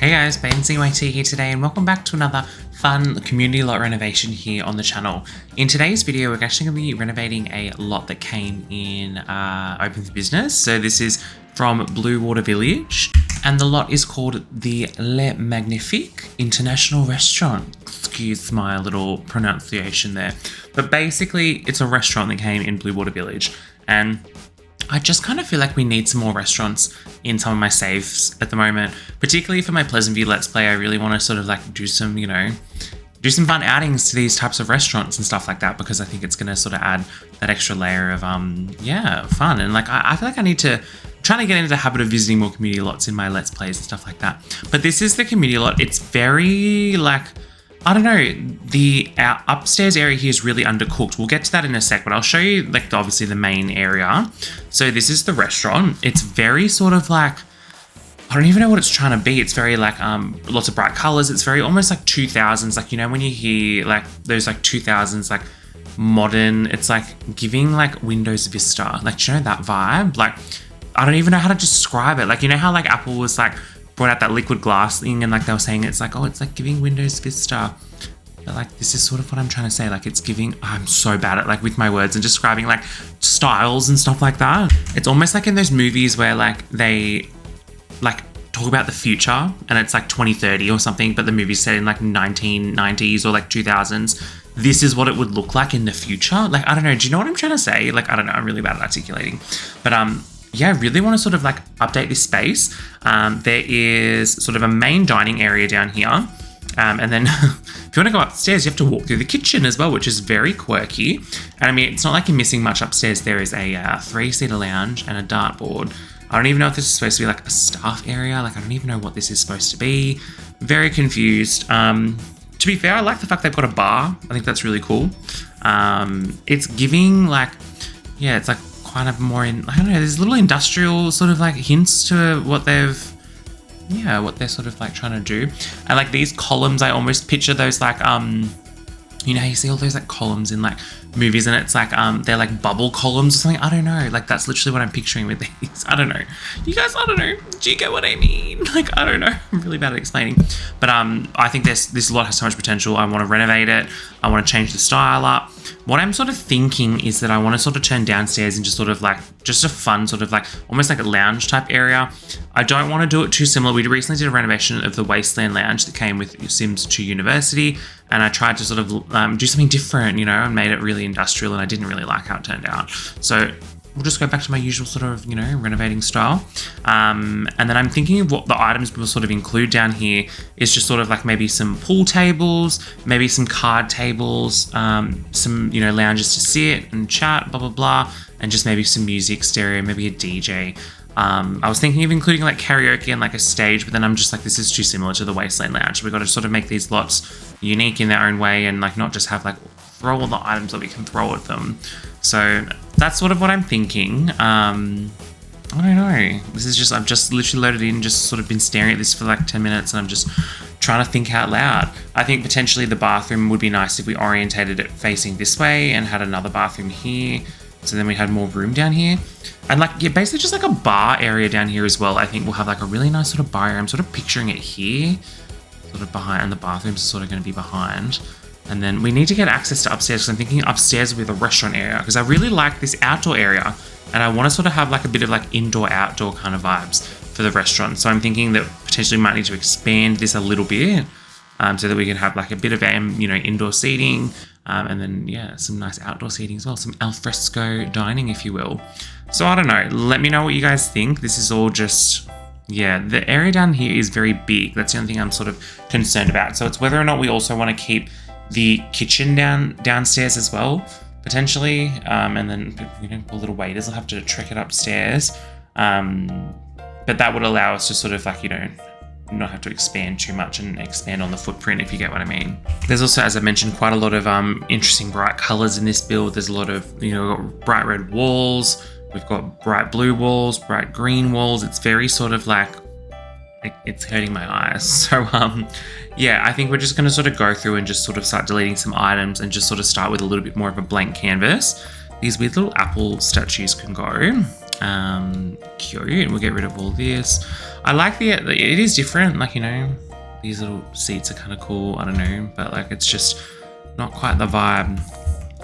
Hey guys, baydensinghyt here today and welcome back to another fun community lot renovation here on the channel. In today's video, we're actually going to be renovating a lot that came in open for business. So this is from Bluewater Village and the lot is called the Magnifique International Restaurant. Excuse my little pronunciation there. But basically, it's a restaurant that came in Bluewater Village and I just kind of feel like we need some more restaurants in some of my saves at the moment, particularly for my Pleasantview Let's Play. I really want to sort of like do some, do some fun outings to these types of restaurants and stuff like that, because I think it's going to sort of add that extra layer of, fun. And like, I feel like I need to try to get into the habit of visiting more community lots in my Let's Plays and stuff like that. But this is the community lot. It's very like, I don't know, the upstairs area here is really undercooked. We'll get to that in a sec, but I'll show you like obviously the main area. So this is the restaurant. It's very sort of like, I don't even know what it's trying to be. It's very like lots of bright colors. It's very almost like 2000s, like, when you hear like those like 2000s like modern, it's like giving like Windows Vista, like, do you know that vibe? Like, I don't even know how to describe it. Like, you know how like Apple was like brought out that liquid glass thing and like they were saying it's like, oh, it's like giving Windows Vista. But like, this is sort of what I'm trying to say. Like, it's giving, I'm so bad at like with my words and describing like styles and stuff like that. It's almost like in those movies where like they like talk about the future and it's like 2030 or something, but the movie's set in like 1990s or like 2000s. This is what it would look like in the future. Like, I don't know. Do you know what I'm trying to say? Like, I don't know. I'm really bad at articulating, but yeah, I really want to sort of like update this space. There is sort of a main dining area down here. And then if you want to go upstairs, you have to walk through the kitchen as well, which is very quirky. And I mean, it's not like you're missing much upstairs. There is a three-seater lounge and a dartboard. I don't even know if this is supposed to be like a staff area. Like, I don't even know what this is supposed to be. Very confused. To be fair, I like the fact they've got a bar. I think that's really cool. It's giving like, yeah, it's like kind of more in, I don't know, there's little industrial sort of like hints to what they're sort of like trying to do. And like these columns, I almost picture those like, you see all those like columns in like movies and it's like, they're like bubble columns or something. I don't know. Like, that's literally what I'm picturing with these. I don't know. You guys, I don't know. Do you get what I mean? Like, I don't know. I'm really bad at explaining. But I think this lot has so much potential. I want to renovate it. I want to change the style up. What I'm sort of thinking is that I want to sort of turn downstairs into sort of like just a fun sort of like almost like a lounge type area. I don't want to do it too similar. We recently did a renovation of the Wasteland Lounge that came with Sims 2 University, and I tried to sort of do something different, and made it really industrial, and I didn't really like how it turned out. So we'll just go back to my usual sort of, renovating style. And then I'm thinking of what the items we'll sort of include down here is just sort of like maybe some pool tables, maybe some card tables, some, lounges to sit and chat, blah, blah, blah, and just maybe some music stereo, maybe a DJ. I was thinking of including like karaoke and like a stage, but then I'm just like, this is too similar to the Wasteland Lounge. We've got to sort of make these lots unique in their own way and like not just have like throw all the items that we can throw at them. So that's sort of what I'm thinking. I don't know. This is just, I've just literally loaded in, just sort of been staring at this for like 10 minutes and I'm just trying to think out loud. I think potentially the bathroom would be nice if we orientated it facing this way and had another bathroom here. So then we had more room down here. And like, yeah, basically just like a bar area down here as well. I think we'll have like a really nice sort of bar area. I'm sort of picturing it here, sort of behind, and the bathrooms are sort of going to be behind. And then we need to get access to upstairs because I'm thinking upstairs will be the restaurant area because I really like this outdoor area and I want to sort of have like a bit of like indoor-outdoor kind of vibes for the restaurant. So I'm thinking that potentially we might need to expand this a little bit so that we can have like a bit of indoor seating and then, yeah, some nice outdoor seating as well. Some al fresco dining, if you will. So I don't know. Let me know what you guys think. This is all just... yeah, the area down here is very big. That's the only thing I'm sort of concerned about. So it's whether or not we also want to keep the kitchen downstairs as well, potentially. And then, poor little waiters will have to trek it upstairs. But that would allow us to sort of like, not have to expand too much and expand on the footprint, if you get what I mean. There's also, as I mentioned, quite a lot of interesting bright colors in this build. There's a lot of, bright red walls. We've got bright blue walls, bright green walls. It's very sort of like, it's hurting my eyes. So, yeah, I think we're just going to sort of go through and just sort of start deleting some items and just sort of start with a little bit more of a blank canvas. These weird little apple statues can go. Cute. We'll get rid of all this. I like it is different, like, you know, these little seats are kind of cool, I don't know, but like it's just not quite the vibe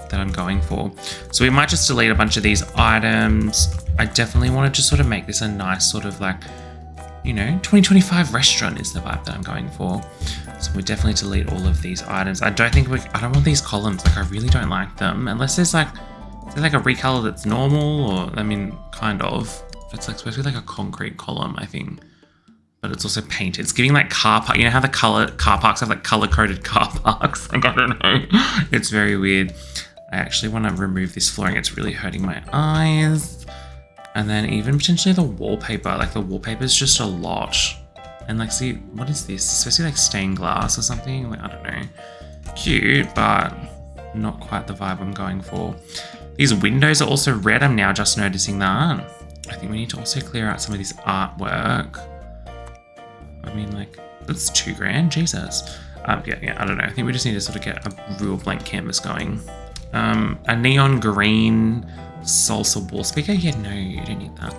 that I'm going for. So we might just delete a bunch of these items. I definitely want to just sort of make this a nice sort of like, you know, 2025 restaurant is the vibe that I'm going for. So we definitely delete all of these items. I don't want these columns, like I really don't like them, unless there's like, is there like a recolor that's normal, or I mean, kind of. It's like supposed to be like a concrete column, I think. But it's also painted. It's giving like car park. You know how the car parks have like color-coded car parks? Like, I don't know. It's very weird. I actually want to remove this flooring. It's really hurting my eyes. And then even potentially the wallpaper. Like the wallpaper is just a lot. And like, see, what is this? It's supposed to be like stained glass or something. Like, I don't know. Cute, but not quite the vibe I'm going for. These windows are also red. I'm now just noticing that. I think we need to also clear out some of this artwork. I mean, like, that's $2,000, Jesus. Yeah, I don't know. I think we just need to sort of get a real blank canvas going. A neon green salsa wall speaker. Yeah, no, you don't need that.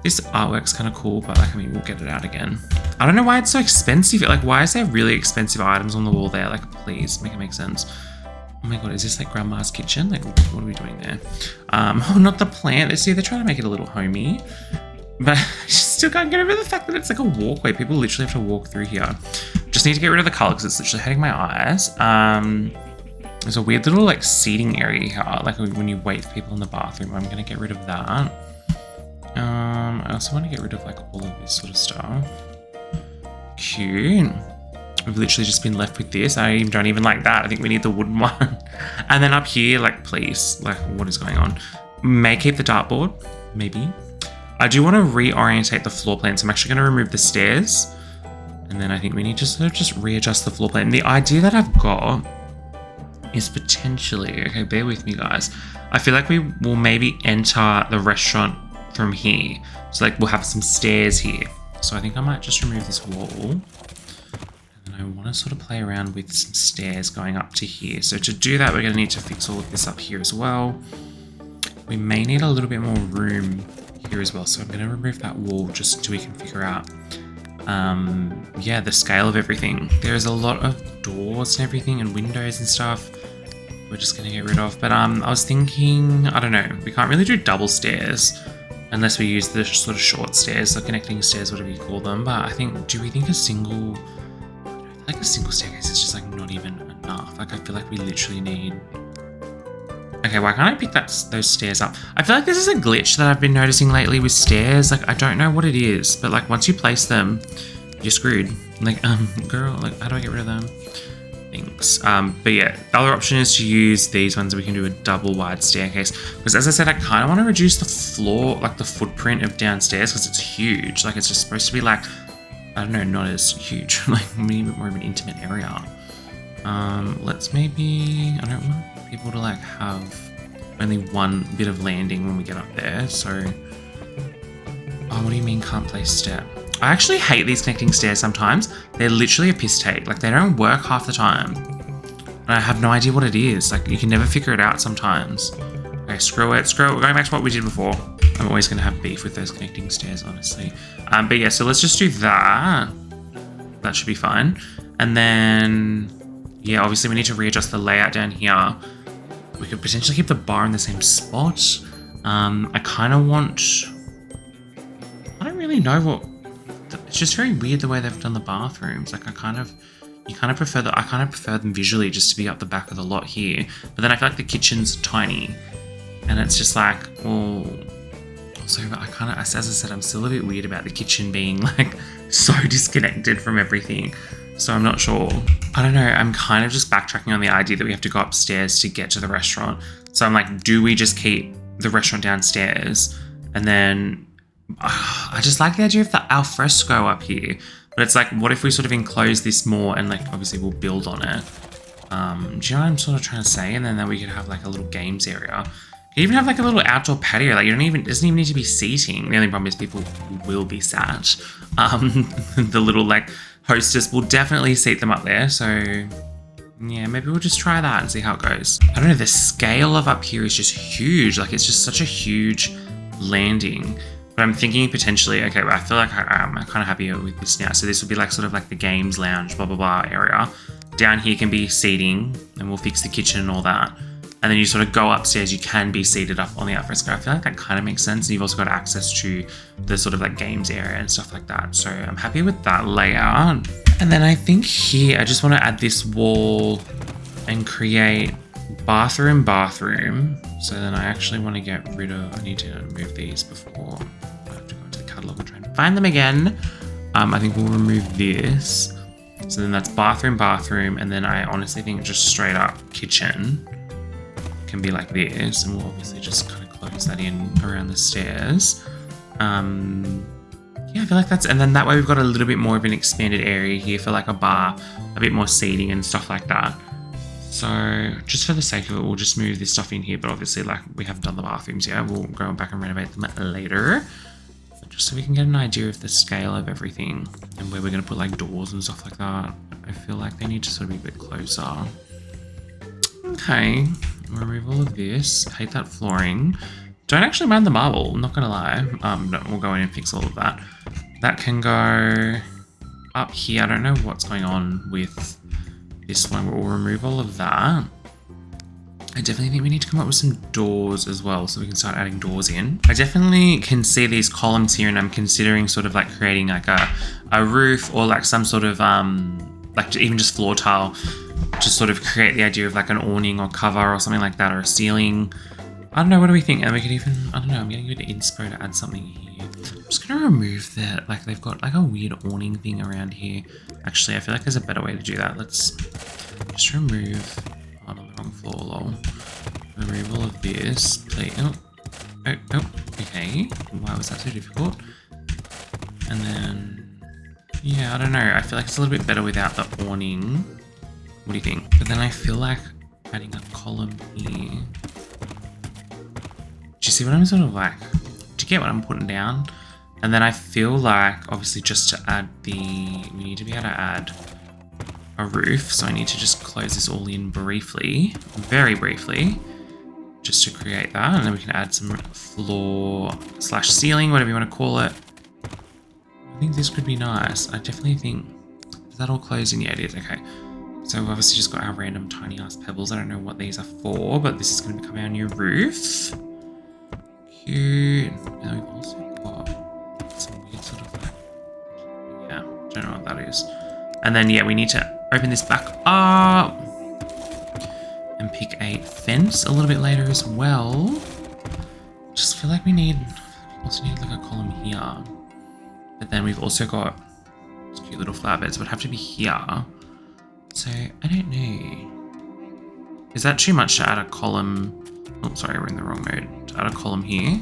This artwork's kind of cool, but like, I mean, we'll get it out again. I don't know why it's so expensive. Like, why is there really expensive items on the wall there? Like, please make it make sense. Oh my God, is this like grandma's kitchen? Like, what are we doing there? Oh, not the plant. Let's see, they're trying to make it a little homey. But I still can't get over the fact that it's like a walkway. People literally have to walk through here. Just need to get rid of the color because it's literally hurting my eyes. There's a weird little like seating area here, like when you wait for people in the bathroom. I'm gonna get rid of that. I also want to get rid of like all of this sort of stuff. Cute. We've literally just been left with this. I don't even like that. I think we need the wooden one. And then up here, like, please, like, what is going on? May keep the dartboard, maybe. I do want to reorientate the floor plan, so I'm actually going to remove the stairs. And then I think we need to sort of just readjust the floor plan. The idea that I've got is potentially, okay, bear with me, guys. I feel like we will maybe enter the restaurant from here. So, like, we'll have some stairs here. So I think I might just remove this wall. I want to sort of play around with some stairs going up to here. So to do that, we're going to need to fix all of this up here as well. We may need a little bit more room here as well. So I'm going to remove that wall just so we can figure out, yeah, the scale of everything. There's a lot of doors and everything and windows and stuff we're just going to get rid of. But I was thinking, I don't know, we can't really do double stairs unless we use the sort of short stairs, the connecting stairs, whatever you call them. But I think, do we think a single staircase is just like not even enough? Like, I feel like we literally need... Okay, why can't I pick those stairs up? I feel like this is a glitch that I've been noticing lately with stairs. Like, I don't know what it is, but like once you place them, you're screwed. Like, girl, like, how do I get rid of them? Thanks. But yeah, the other option is to use these ones. We can do a double wide staircase. Because as I said, I kind of want to reduce the floor, like the footprint of downstairs, because it's huge. Like, it's just supposed to be like, I don't know, not as huge, like maybe more of an intimate area. Let's maybe, I don't want people to like have only one bit of landing when we get up there. So, oh, what do you mean can't place step? I actually hate these connecting stairs sometimes. They're literally a piss take. Like, they don't work half the time. And I have no idea what it is. Like, you can never figure it out sometimes. Okay, screw it. We're going back to what we did before. I'm always going to have beef with those connecting stairs, honestly. But yeah, so let's just do that. That should be fine. And then, yeah, obviously we need to readjust the layout down here. We could potentially keep the bar in the same spot. I kind of want... I don't really know what... It's just very weird the way they've done the bathrooms. Like, I kind of prefer them visually just to be up the back of the lot here. But then I feel like the kitchen's tiny. And it's just like, well... Also, as I said, I'm still a bit weird about the kitchen being like so disconnected from everything. So I'm not sure. I don't know. I'm kind of just backtracking on the idea that we have to go upstairs to get to the restaurant. So I'm like, do we just keep the restaurant downstairs? And then I just like the idea of the alfresco up here. But it's like, what if we sort of enclose this more and like, obviously we'll build on it. Do you know what I'm sort of trying to say? And then we could have like a little games area. You even have like a little outdoor patio. Like, it doesn't even need to be seating. The only problem is people will be sat. The little like hostess will definitely seat them up there. So yeah, maybe we'll just try that and see how it goes. I don't know. The scale of up here is just huge. Like, it's just such a huge landing. But I'm thinking potentially, okay, well, I feel like I'm kind of happy with this now. So this would be like sort of like the games lounge, blah, blah, blah area. Down here can be seating, and we'll fix the kitchen and all that. And then you sort of go upstairs, you can be seated up on the alfresco. I feel like that kind of makes sense. And you've also got access to the sort of like games area and stuff like that. So I'm happy with that layout. And then I think here, I just want to add this wall and create bathroom. So then I actually want to get rid of, I need to remove these before I have to go into the catalog and try and find them again. I think we'll remove this. So then that's bathroom. And then I honestly think just straight up kitchen can be like this, and we'll obviously just kind of close that in around the stairs. Yeah, I feel like that's, and then that way we've got a little bit more of an expanded area here for like a bar, a bit more seating and stuff like that. So just for the sake of it, we'll just move this stuff in here, but obviously like we have done the bathrooms, yeah, we'll go back and renovate them later. But just so we can get an idea of the scale of everything and where we're going to put like doors and stuff like that. I feel like they need to sort of be a bit closer. Okay. We'll remove all of this. I hate that flooring. Don't actually mind the marble, I'm not gonna lie. No, we'll go in and fix all of that. That can go up here. I don't know what's going on with this one, but we'll remove all of that. I definitely think we need to come up with some doors as well, so we can start adding doors in. I definitely can see these columns here, and I'm considering sort of like creating like a roof or like some sort of like even just floor tile, to sort of create the idea of like an awning or cover or something like that, or a ceiling. I don't know, what do we think? And we could even, I don't know, I'm getting a bit of inspo to add something here. I'm just gonna remove that, like they've got like a weird awning thing around here. Actually, I feel like there's a better way to do that. Let's just remove, oh, on the wrong floor, lol. Remove all of this, please. Oh, okay. Why was that so difficult? And then, yeah, I don't know. I feel like it's a little bit better without the awning. What do you think? But then I feel like adding a column here. Do you see what I'm sort of like? Do you get what I'm putting down? And then I feel like, obviously, just to add we need to be able to add a roof. So I need to just close this all in briefly, very briefly, just to create that. And then we can add some floor / ceiling, whatever you want to call it. I think this could be nice. I definitely think, is that all closed in? Yeah, it is. Okay. So we've obviously just got our random tiny ass pebbles. I don't know what these are for, but this is going to become our new roof. Cute. And we've also got some weird sort of like, yeah, don't know what that is. And then, yeah, we need to open this back up and pick a fence a little bit later as well. Just feel like we also need like a column here. But then we've also got these cute little flower beds, would have to be here. So, I don't know. Is that too much to add a column? Oh, sorry, we're in the wrong mode. To add a column here.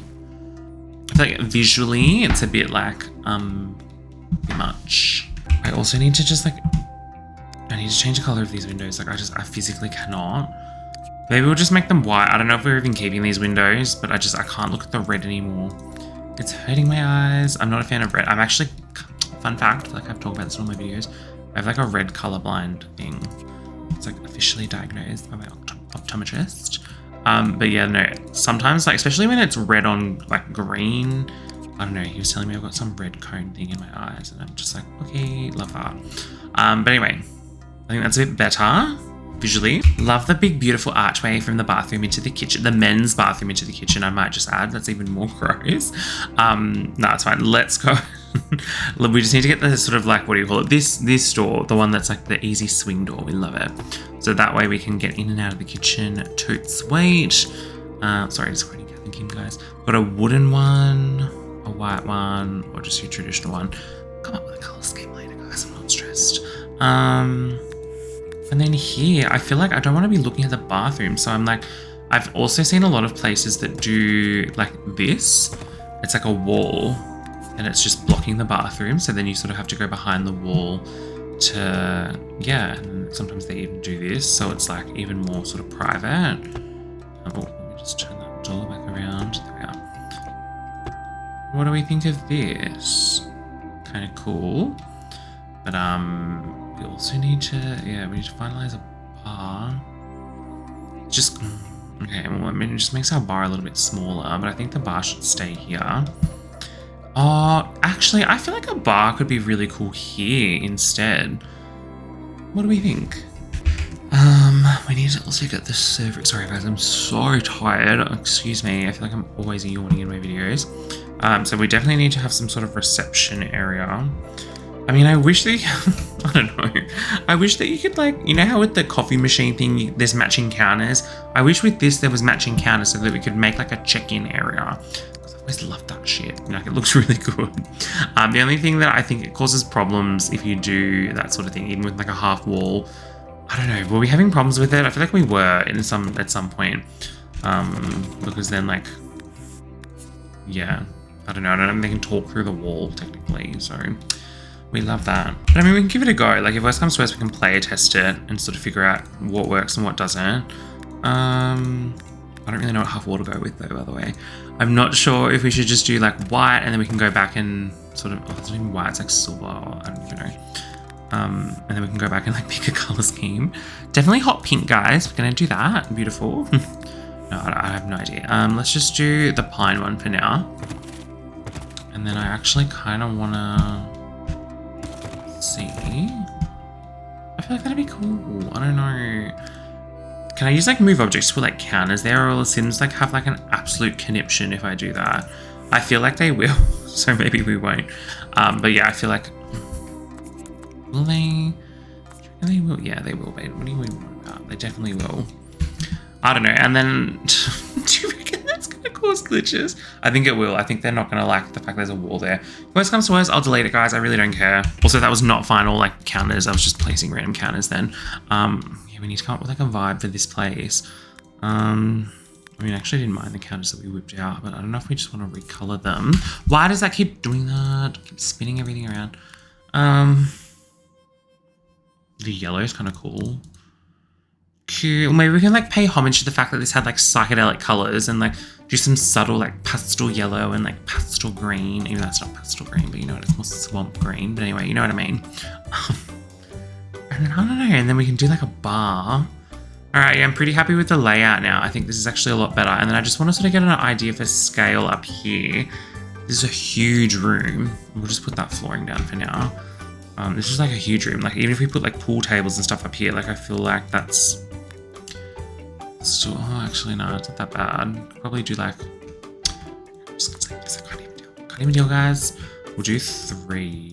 I feel like visually, it's a bit like, much. I also need to just like, I need to change the color of these windows. Like, I physically cannot. Maybe we'll just make them white. I don't know if we're even keeping these windows, but I can't look at the red anymore. It's hurting my eyes. I'm not a fan of red. I'm actually, fun fact, like I've talked about this in all my videos, I have like a red colorblind thing. It's like officially diagnosed by my optometrist. But yeah, no, sometimes like, especially when it's red on like green, I don't know, he was telling me I've got some red cone thing in my eyes, and I'm just like, okay, love that. But anyway, I think that's a bit better visually. Love the big, beautiful archway from the bathroom into the kitchen, the men's bathroom into the kitchen. I might just add, that's even more gross. No, it's fine. Let's go. We just need to get the sort of like, what do you call it? This door, the one that's like the easy swing door. We love it. So that way we can get in and out of the kitchen. Toot sweet. Sorry, just quoting Kath and Kim, guys. Got a wooden one, a white one, or just your traditional one. Come up with a color scheme later, guys. I'm not stressed. And then here, I feel like I don't want to be looking at the bathroom. So I'm like, I've also seen a lot of places that do like this. It's like a wall, and it's just blocking the bathroom. So then you sort of have to go behind the wall to, yeah, and sometimes they even do this. So it's like even more sort of private. Oh, let me just turn that door back around. There we are. What do we think of this? Kind of cool. But we also need to, yeah, we need to finalize a bar. Just, Okay, well, I mean, it just makes our bar a little bit smaller, but I think the bar should stay here. Oh, actually, I feel like a bar could be really cool here instead. What do we think? We need to also get the server. Sorry guys, I'm so tired. Excuse me, I feel like I'm always yawning in my videos. So we definitely need to have some sort of reception area. I mean, I wish that I don't know. I wish that you could, like, you know how with the coffee machine thing, there's matching counters? I wish with this there was matching counters so that we could make like a check-in area. Because I always love that shit. Like, it looks really good. The only thing that I think it causes problems if you do that sort of thing, even with like a half wall. I don't know. Were we having problems with it? I feel like we were at some point. Because then, like, yeah, I don't know. I don't think they can talk through the wall technically. So we love that. But I mean, we can give it a go. Like, if worst comes to worst, we can play test it and sort of figure out what works and what doesn't. I don't really know what half wall to go with though, by the way. I'm not sure if we should just do like white and then we can go back and sort of, oh, it's not even white, it's like silver. I don't even know. And then we can go back and like pick a color scheme. Definitely hot pink, guys. We're gonna do that. Beautiful. No, I have no idea. Let's just do the pine one for now. And then I actually kind of wanna see. I feel like that'd be cool. I don't know. Can I use like move objects to put like counters there, or will Sims like have like an absolute conniption if I do that? I feel like they will, so maybe we won't. But yeah, I feel like. Will they? They will. Yeah, they will. Wait, what do you mean about? They definitely will. I don't know. And then, do you reckon that's going to cause glitches? I think it will. I think they're not going to like the fact there's a wall there. Worst comes to worst, I'll delete it, guys. I really don't care. Also, that was not final like counters. I was just placing random counters then. Yeah, we need to come up with like a vibe for this place. I mean, I actually didn't mind the counters that we whipped out, but I don't know if we just want to recolor them. Why does that keep doing that? Keep spinning everything around. The yellow is kind of cool. Cute. Maybe we can like pay homage to the fact that this had like psychedelic colors and like do some subtle like pastel yellow and like pastel green. Even though that's not pastel green, but you know what, it's more swamp green. But anyway, you know what I mean. And then I don't know. And then we can do like a bar. All right, yeah, I'm pretty happy with the layout now. I think this is actually a lot better. And then I just want to sort of get an idea for scale up here. This is a huge room. We'll just put that flooring down for now. This is like a huge room. Like, even if we put like pool tables and stuff up here, like I feel like that's still, oh, actually no, it's not that bad. Probably do like, I'm just gonna say this, I can't even deal. Can't even deal, guys. We'll do 3.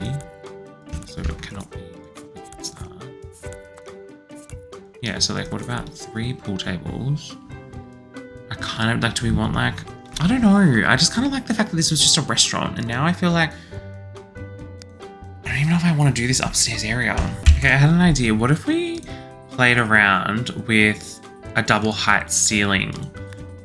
So it cannot be like against that. Yeah, so like what about 3 pool tables? I kind of like, do we want like, I don't know. I just kind of like the fact that this was just a restaurant and now I feel like I don't even know if I want to do this upstairs area. Okay, I had an idea. What if we played around with a double height ceiling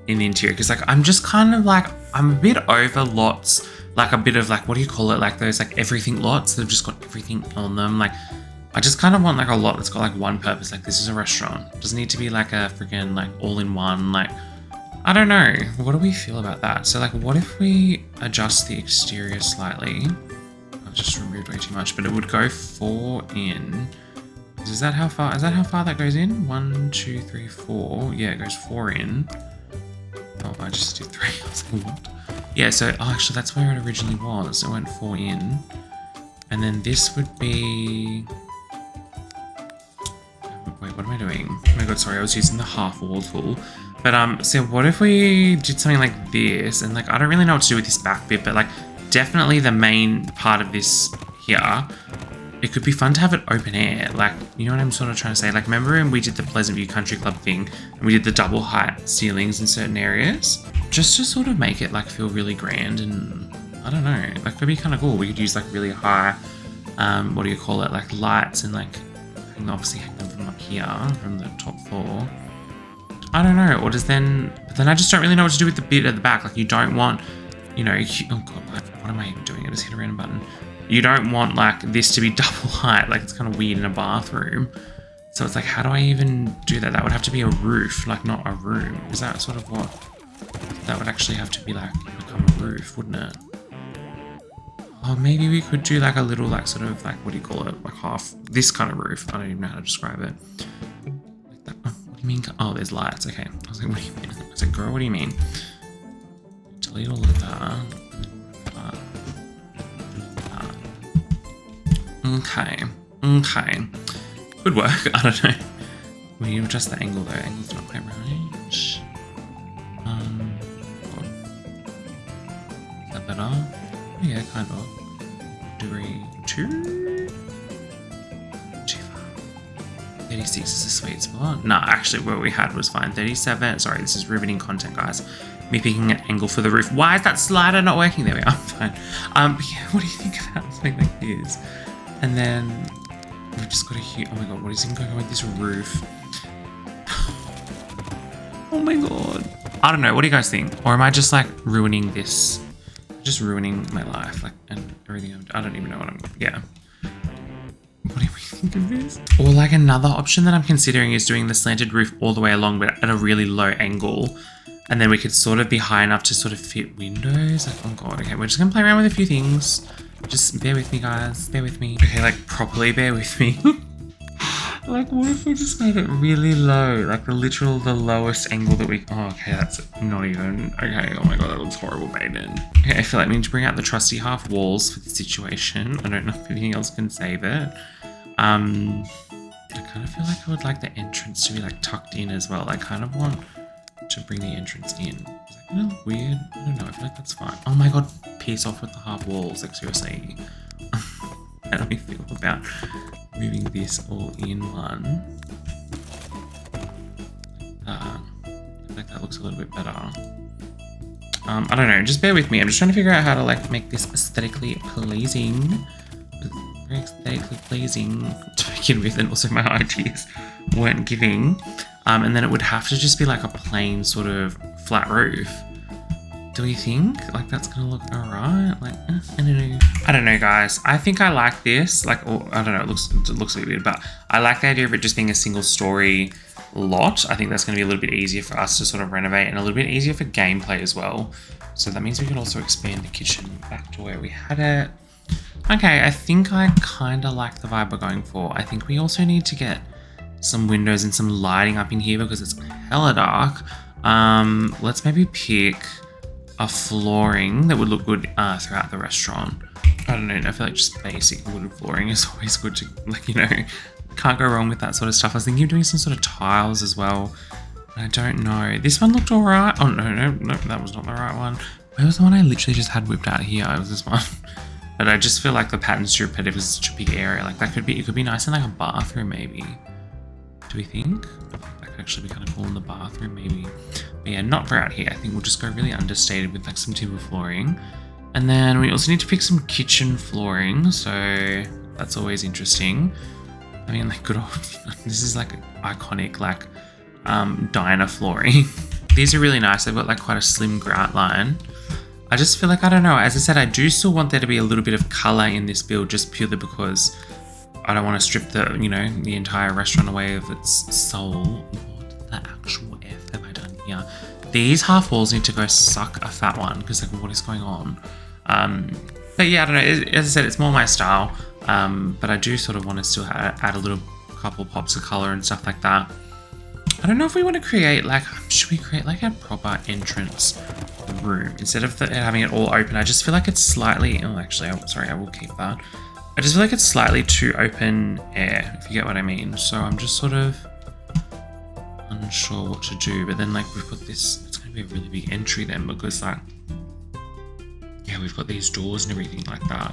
in the interior? Because like I'm just kind of like, I'm a bit over lots, like a bit of like, what do you call it? Like those like everything lots that have just got everything on them. Like I just kind of want like a lot that's got like one purpose. Like this is a restaurant. It doesn't need to be like a freaking like all in one. Like, I don't know. What do we feel about that? So like, what if we adjust the exterior slightly? Just removed way too much, but it would go 4 in. Is that how far that goes in? 1, 2, 3, 4. Yeah, it goes 4 in. Oh, I just did 3. I was like, what? Yeah, so actually that's where it originally was. It went 4 in. And then this would be, wait, what am I doing? Oh my god, sorry, I was using the half wall tool. But so what if we did something like this, and like I don't really know what to do with this back bit, but like definitely the main part of this here, it could be fun to have it open air. Like, you know what I'm sort of trying to say? Like, remember when we did the Pleasant View Country Club thing and we did the double height ceilings in certain areas? Just to sort of make it like feel really grand, and I don't know, like could be kind of cool. We could use like really high, what do you call it? Like lights and like, obviously hang them from up here, from the top floor. I don't know, or does then, but then I just don't really know what to do with the bit at the back. Like you don't want, you know, oh god, what am I even doing? I just hit a random button. You don't want like this to be double height. Like it's kind of weird in a bathroom. So it's like, how do I even do that? That would have to be a roof, like not a room. Is that sort of what? That would actually have to be like, become a roof, wouldn't it? Oh, maybe we could do like a little like sort of like, what do you call it? Like half, this kind of roof. I don't even know how to describe it. Like that. Oh, what You mean, oh, there's lights. Okay. I was like, what do you mean? I was like, girl, what do you mean? Delete all of that. Okay. Okay. Could work. I don't know. We need to adjust the angle though. Angle's not quite right. Is that better? Oh, yeah, kind of. Degree 2. Too far. 36 is a sweet spot. No, actually, what we had was fine. 37. Sorry, this is riveting content, guys. Me picking an angle for the roof. Why is that slider not working? There we are. Fine. But yeah, what do you think about something like this? And then we've just got a huge. Oh my god, what is even going on with this roof? Oh my god. I don't know. What do you guys think? Or am I just like ruining this? Just ruining my life, like, and everything. I don't even know what I'm. Yeah. What do we think of this? Or like another option that I'm considering is doing the slanted roof all the way along, but at a really low angle. And then we could sort of be high enough to sort of fit windows. Like, oh god, okay, we're just gonna play around with a few things. Just bear with me, guys. Bear with me. Okay, like properly bear with me. Like, what if we just made it really low? Like the lowest angle that we. Oh, okay, that's not even. Okay, oh my god, that looks horrible, Baden. Okay, I feel like we need to bring out the trusty half walls for this situation. I don't know if anything else can save it. I kind of feel like I would like the entrance to be like tucked in as well. I kind of want to bring the entrance in. Is that gonna look weird? I don't know. I feel like that's fine. Oh my god, piece off with the half walls. Like seriously. How do we feel about moving this all in one? I feel like that looks a little bit better. I don't know. Just bear with me. I'm just trying to figure out how to like make this aesthetically pleasing. Very aesthetically pleasing to begin with, and also my ideas weren't giving. And then it would have to just be like a plain sort of flat roof. Do we think like that's gonna look alright? Like, I don't know, guys. I think I like this. Like, or, I don't know. It looks a little weird, but I like the idea of it just being a single story lot. I think that's gonna be a little bit easier for us to sort of renovate and a little bit easier for gameplay as well. So that means we can also expand the kitchen back to where we had it. Okay, I think I kind of like the vibe we're going for. I think we also need to get some windows and some lighting up in here because it's hella dark. Let's maybe pick a flooring that would look good throughout the restaurant. I don't know, I feel like just basic wooden flooring is always good to, like, you know, can't go wrong with that sort of stuff. I was thinking of doing some sort of tiles as well. I don't know. This one looked alright. Oh, no, that was not the right one. Where was the one I literally just had whipped out here? It was this one. But I just feel like the pattern's too repetitive because it's such a big area. Like that could be, it could be nice in like a bathroom maybe. Do we think? That could actually be kind of cool in the bathroom maybe. But yeah, not for out here. I think we'll just go really understated with like some timber flooring. And then we also need to pick some kitchen flooring. So that's always interesting. I mean, like good old, this is like iconic like diner flooring. These are really nice. They've got like quite a slim grout line. I just feel like, I don't know, as I said, I do still want there to be a little bit of color in this build just purely because I don't want to strip the, you know, the entire restaurant away of its soul. What the actual F have I done here? These half walls need to go suck a fat one because like what is going on? But yeah, I don't know, as I said, it's more my style. But I do sort of want to still add a little couple pops of color and stuff like that. I don't know if we want to create like, should we create like a proper entrance room instead of having it all open? I just feel like it's slightly, oh actually, sorry, I will keep that. I just feel like it's slightly too open air, if you get what I mean. So I'm just sort of unsure what to do. But then like we've got this, it's going to be a really big entry then because like, yeah, we've got these doors and everything like that.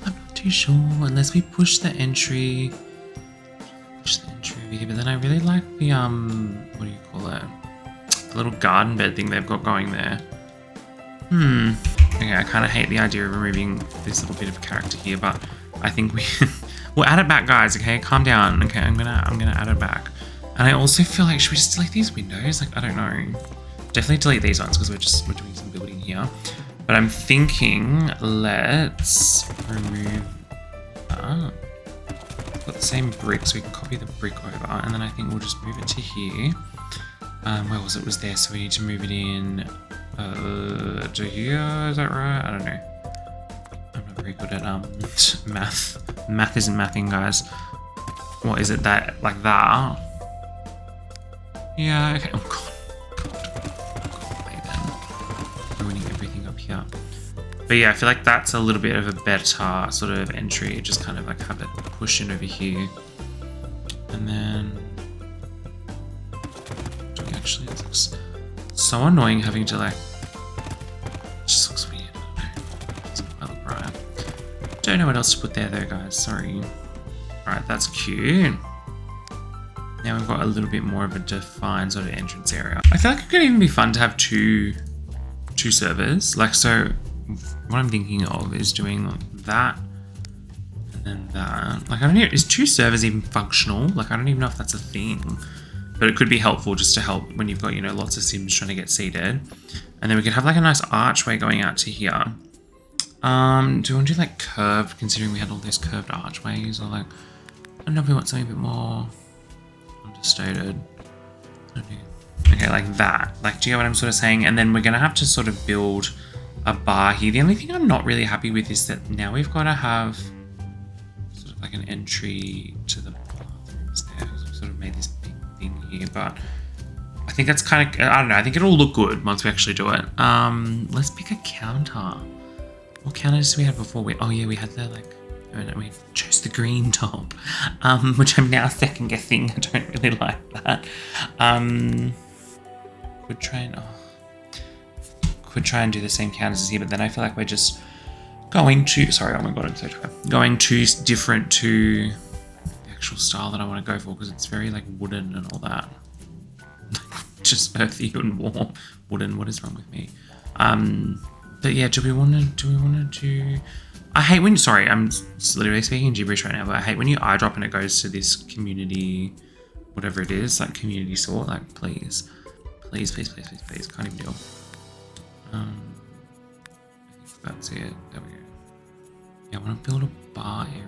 I'm not too sure unless we push the entry. Over here, but then I really like the what do you call it? The little garden bed thing they've got going there. Okay, I kind of hate the idea of removing this little bit of character here, but I think we'll add it back, guys. Okay, calm down. Okay, I'm gonna add it back. And I also feel like, should we just delete these windows? Like, I don't know. Definitely delete these ones because we're doing some building here. But I'm thinking let's remove that. Got the same brick, so we can copy the brick over, and then I think we'll just move it to here. Where was it? It was there, so we need to move it in to here. Is that right? I don't know. I'm not very good at math. Math isn't mathing, guys. What is it that like that? Yeah, okay. Oh God. Wait then. Ruining everything up here. But yeah, I feel like that's a little bit of a better sort of entry. Just kind of like have it push in over here. And then... do we actually... it looks so annoying having to like... it just looks weird. I don't know. It doesn't quite look right. Don't know what else to put there though, guys. Sorry. Alright, that's cute. Now we've got a little bit more of a defined sort of entrance area. I feel like it could even be fun to have two servers. Like, so what I'm thinking of is doing like that and then that. Like, I don't know, is 2 servers even functional? Like, I don't even know if that's a thing, but it could be helpful just to help when you've got, you know, lots of Sims trying to get seated. And then we could have like a nice archway going out to here. Do we want to do like curved, considering we had all those curved archways, or like, I don't know if we want something a bit more understated. Okay, like that. Like, do you get what I'm sort of saying? And then we're going to have to sort of build a bar here. The only thing I'm not really happy with is that now we've got to have sort of like an entry to the bathrooms there. We've sort of made this big thing here, but I think that's kind of, I don't know, I think it'll look good once we actually do it. Let's pick a counter. What counters did we have before? Oh yeah, we had the like, we chose the green top, which I'm now second guessing. I don't really like that. Could try and do the same counters as here, but then I feel like we're just going to, sorry, oh my God, I'm so tired. Going too different to the actual style that I want to go for, because it's very like wooden and all that. Just earthy and warm. Wooden, what is wrong with me? But yeah, do we want to do, I hate when, sorry, I'm literally speaking gibberish right now, but I hate when you eyedrop and it goes to this community, whatever it is, like community sort, like please, can't even deal. I think that's it, there we go. Yeah, I want to build a bar area.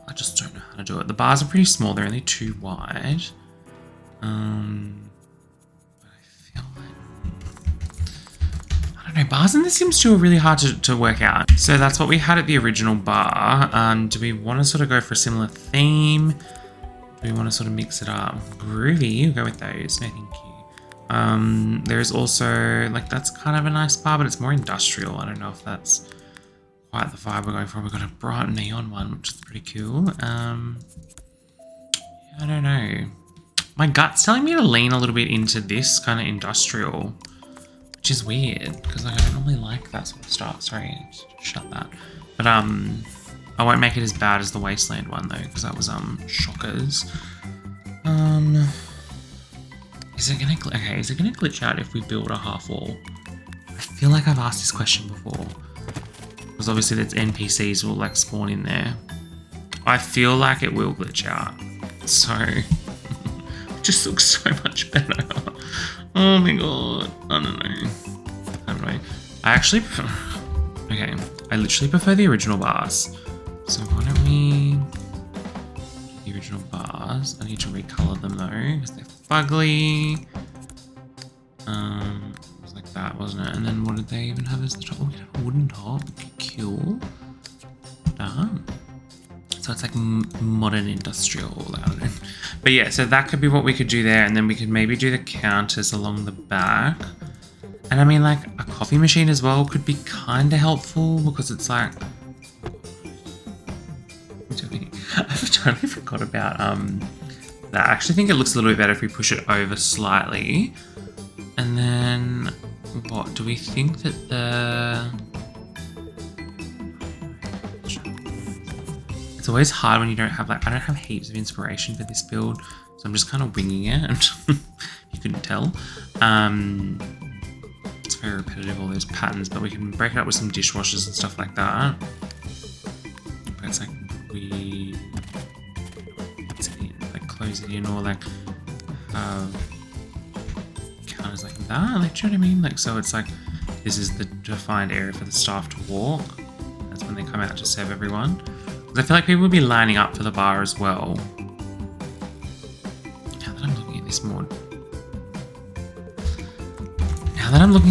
I just don't know how to do it. The bars are pretty small, they're only 2 wide. But I feel like, I don't know, bars in The Sims 2 are really hard to work out. So that's what we had at the original bar. Do we want to sort of go for a similar theme? Do we want to sort of mix it up? Groovy, we'll go with those, no thank you. There is also, like, that's kind of a nice bar, but it's more industrial. I don't know if that's quite the vibe we're going for. We've got a bright neon one, which is pretty cool. Yeah, I don't know. My gut's telling me to lean a little bit into this kind of industrial, which is weird, because like, I don't normally like that sort of stuff. Sorry, just shut that. But I won't make it as bad as the Wasteland one though, because that was shockers. Is it gonna glitch out if we build a half wall? I feel like I've asked this question before, because obviously that's NPCs will like spawn in there. I feel like it will glitch out, so it just looks so much better. Oh my God, I don't know. I actually prefer, okay, I literally prefer the original bars. So why don't we do the original bars? I need to recolor them though, because they're fugly. It was like that, wasn't it? And then what did they even have as the top? Oh, we had a wooden top. Cool. Damn. So it's like modern industrial, I don't know. But yeah, so that could be what we could do there, and then we could maybe do the counters along the back. And I mean, like, a coffee machine as well could be kind of helpful, because it's like, I've totally forgot about that. I actually think it looks a little bit better if we push it over slightly. And then what do we think that it's always hard when you don't have, like, I don't have heaps of inspiration for this build, so I'm just kind of winging it. You couldn't tell. It's very repetitive, all those patterns, but we can break it up with some dishwashers and stuff like that. But it's like close it in, or like counters like that, like, do you know what I mean? Like, so it's like, this is the defined area for the staff to walk. That's when they come out to serve everyone. Because I feel like people would be lining up for the bar as well. Now that I'm looking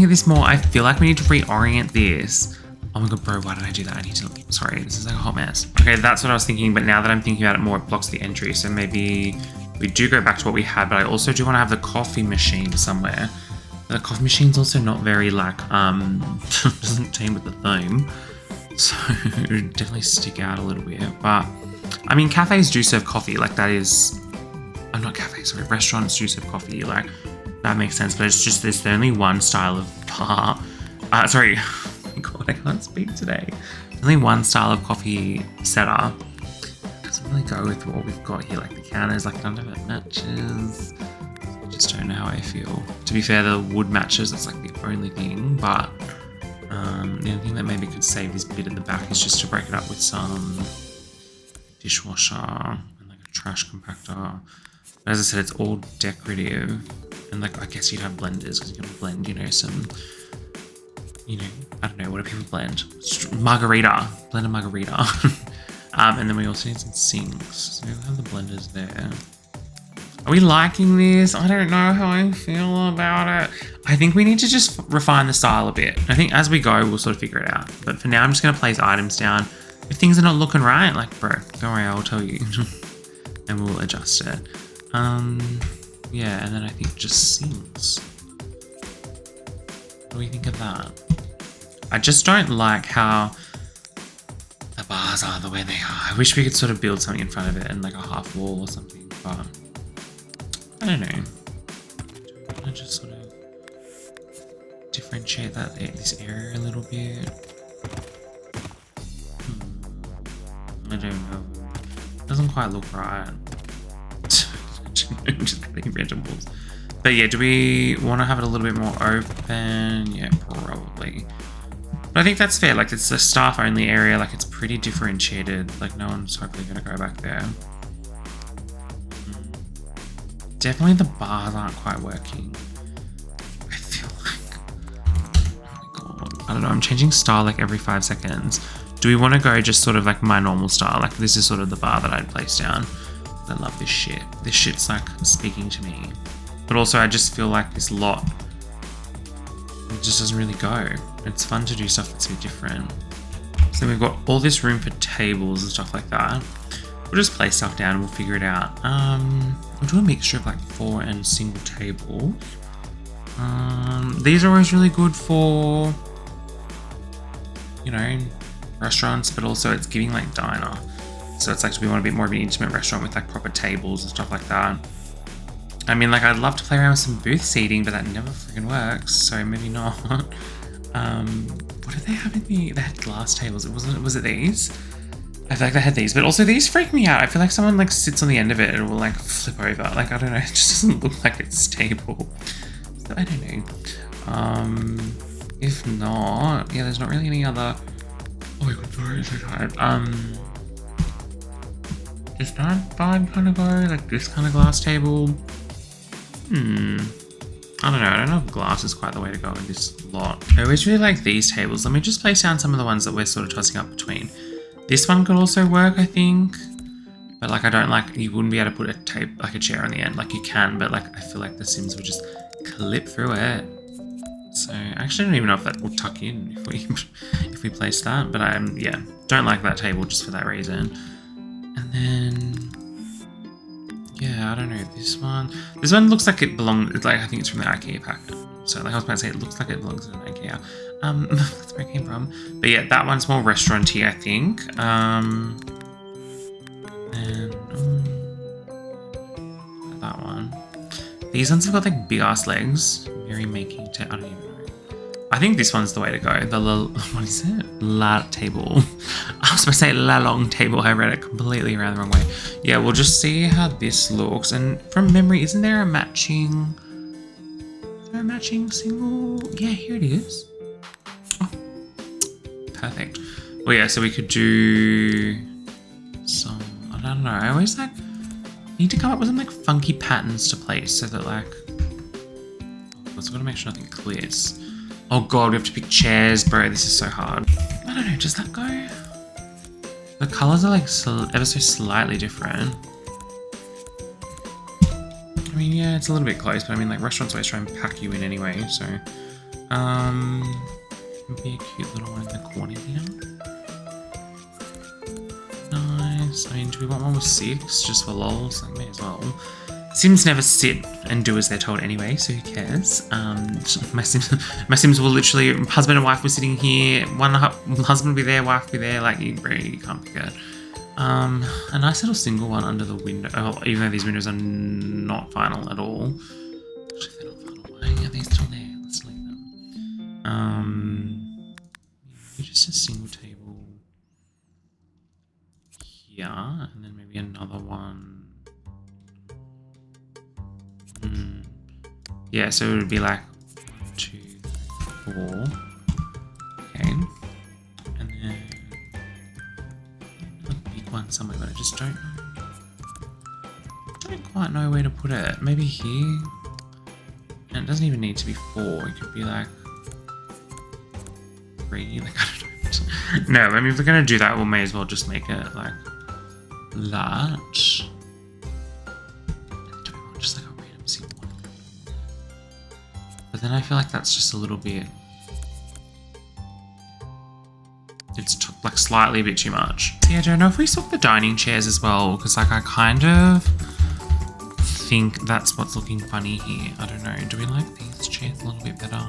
at this more, I feel like we need to reorient this. Oh my God, bro, why did I do that? I need to, sorry, this is like a hot mess. Okay, that's what I was thinking, but now that I'm thinking about it more, it blocks the entry. So maybe we do go back to what we had, but I also do want to have the coffee machine somewhere. The coffee machine's also not very like, doesn't team with the theme. So it would definitely stick out a little bit. But I mean, cafes do serve coffee. Like that is, I'm not cafes, sorry, restaurants do serve coffee. Like that makes sense. But it's just, there's only one style of bar. Sorry, oh my God, I can't speak today. There's only one style of coffee setup. It doesn't really go with what we've got here. Like the counters, like none of it matches. I just don't know how I feel. To be fair, the wood matches, that's like the only thing. But the only thing that maybe could save this bit at the back is just to break it up with some dishwasher and like a trash compactor. But as I said, it's all decorative. And like, I guess you'd have blenders because you can blend, you know, some, you know, I don't know, what do people blend? Margarita. Blend a margarita. And then we also need some sinks. So we'll have the blenders there. Are we liking this? I don't know how I feel about it. I think we need to just refine the style a bit. I think as we go, we'll sort of figure it out. But for now, I'm just going to place items down. If things are not looking right, like, bro, don't worry, I'll tell you. And we'll adjust it. Yeah, and then I think just sinks. What do we think of that? I just don't like how the bars are the way they are. I wish we could sort of build something in front of it and like a half wall or something, but I don't know. I just sort of differentiate this area a little bit. I don't know. Doesn't quite look right. Just getting vegetables. But yeah, do we want to have it a little bit more open? Yeah, probably. But I think that's fair. Like it's a staff only area. Like it's pretty differentiated. Like no one's hopefully going to go back there. Definitely the bars aren't quite working. I feel like, oh my God. I don't know, I'm changing style like every 5 seconds. Do we want to go just sort of like my normal style? Like this is sort of the bar that I'd place down. I love this shit. This shit's like speaking to me. But also I just feel like this lot, it just doesn't really go. It's fun to do stuff that's a bit different. So we've got all this room for tables and stuff like that. We'll just place stuff down and we'll figure it out. We'll do a mixture of like 4 and single tables. These are always really good for, you know, restaurants, but also it's giving like diner. So it's like, we want a bit more of an intimate restaurant with like proper tables and stuff like that. I mean, like I'd love to play around with some booth seating, but that never freaking works. So maybe not. What did they have in they had glass tables. Was it these? I feel like they had these, but also these freak me out. I feel like someone like sits on the end of it and it will like flip over. Like, I don't know, it just doesn't look like it's stable. So I don't know. If not, yeah, there's not really any other. Oh my God, sorry, I'm so tired. Does that vibe kind of go like this kind of glass table? I don't know. I don't know if glass is quite the way to go in this lot. I always really like these tables. Let me just place down some of the ones that we're sort of tossing up between. This one could also work, I think. But like, I don't like, you wouldn't be able to put a chair on the end. Like you can, but like, I feel like the Sims would just clip through it. So I actually don't even know if that will tuck in if we place that. But yeah, don't like that table just for that reason. And then, yeah, I don't know, this one looks like it belongs, like, I think it's from the IKEA packet. So like I was about to say, it looks like it belongs in an IKEA. That's where it came from. But yeah, that one's more restaurant-y, I think. And that one. These ones have got like big ass legs. Very making, I don't even know. I think this one's the way to go. What is it? La table. I was supposed to say la long table. I read it completely around the wrong way. Yeah, we'll just see how this looks. And from memory, isn't there a matching? Is there a matching single? Yeah, here it is. Oh, perfect. Well, yeah, so we could do some, I don't know. I always like need to come up with some like funky patterns to place so that like, I've got to make sure nothing clears. Oh God, we have to pick chairs, bro. This is so hard. I don't know, does that go? The colors are like ever so slightly different. I mean, yeah, it's a little bit close, but I mean, like restaurants always try and pack you in anyway, so. Maybe a cute little one in the corner here. Nice. I mean, do we want one with 6 just for lols? Like, may as well. Sims never sit and do as they're told anyway, so who cares? My Sims will literally, husband and wife were sitting here, one husband will be there, wife will be there, like you really can't pick it. A nice little single one under the window, even though these windows are not final at all. Actually, they're not final. Why are they still there? Let's leave them. Just a single table here, and then maybe another one. Yeah, so it would be like 1, 2, 3, 4. Okay. And then a big one somewhere, but I just don't quite know where to put it. Maybe here. And it doesn't even need to be 4. It could be like 3. Like, I don't know. No, I mean, if we're gonna do that, we may as well just make it like that. Just like a random single one. But then I feel like that's just a little bit. It's like slightly a bit too much. Yeah, I don't know if we swap the dining chairs as well, because like I kind of think that's what's looking funny here. I don't know. Do we like these chairs a little bit better?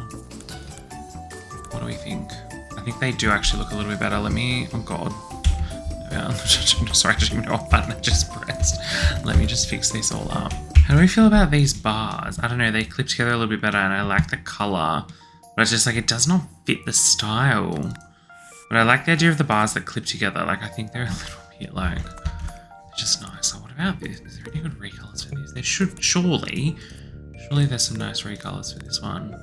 What do we think? I think they do actually look a little bit better. Let me. Oh god. Sorry, I didn't even know what button I just pressed. Let me just fix this all up. How do we feel about these bars? I don't know, they clip together a little bit better and I like the colour, but it's just like it does not fit the style. But I like the idea of the bars that clip together. Like I think they're a little bit like, they're just nice. So what about this? Is there any good recolours for this? There should, surely there's some nice recolours for this one.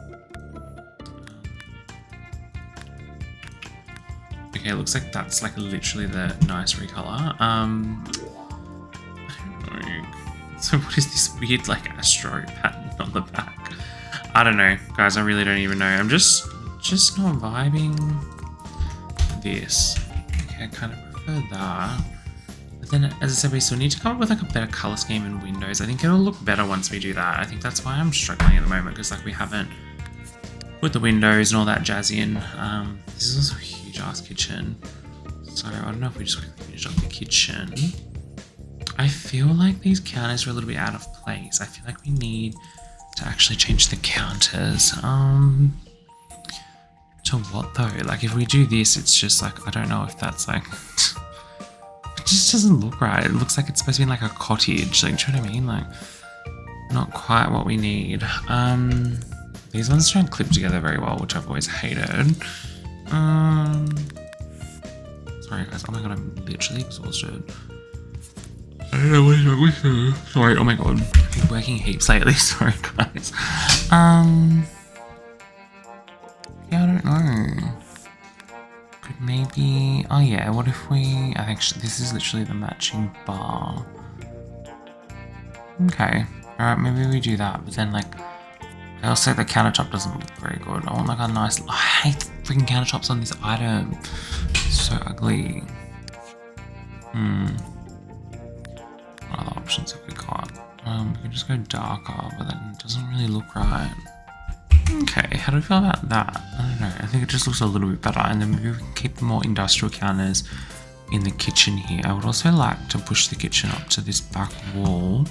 Okay, it looks like that's like literally the nice recolour. I don't know. So what is this weird like astro pattern on the back? I don't know, guys. I really don't even know. I'm just not vibing this. Okay, I kind of prefer that. But then, as I said, we still need to come up with like a better color scheme in windows. I think it'll look better once we do that. I think that's why I'm struggling at the moment, because like we haven't put the windows and all that jazz in. This is also a huge ass kitchen. So I don't know if we just quickly finish up the kitchen. I feel like these counters are a little bit out of place. I feel like we need to actually change the counters. To what though? Like if we do this, it's just like, I don't know if that's like, it just doesn't look right. It looks like it's supposed to be in like a cottage. Like, do you know what I mean? Like, not quite what we need. These ones don't clip together very well, which I've always hated. Sorry guys, oh my god, I'm literally exhausted. I don't know what is wrong with her. Sorry, oh my god. I've been working heaps lately, sorry guys. Yeah, I don't know. Could maybe, oh yeah, what if we, I think this is literally the matching bar. Okay, alright, maybe we do that, but then like, I also, the countertop doesn't look very good. I want like a nice, I hate freaking countertops on this item. It's so ugly. What other options have we got? We can just go darker, but then it doesn't really look right. Okay, how do we feel about that? I don't know, I think it just looks a little bit better, and then maybe we can keep the more industrial counters in the kitchen here. I would also like to push the kitchen up to this back wall.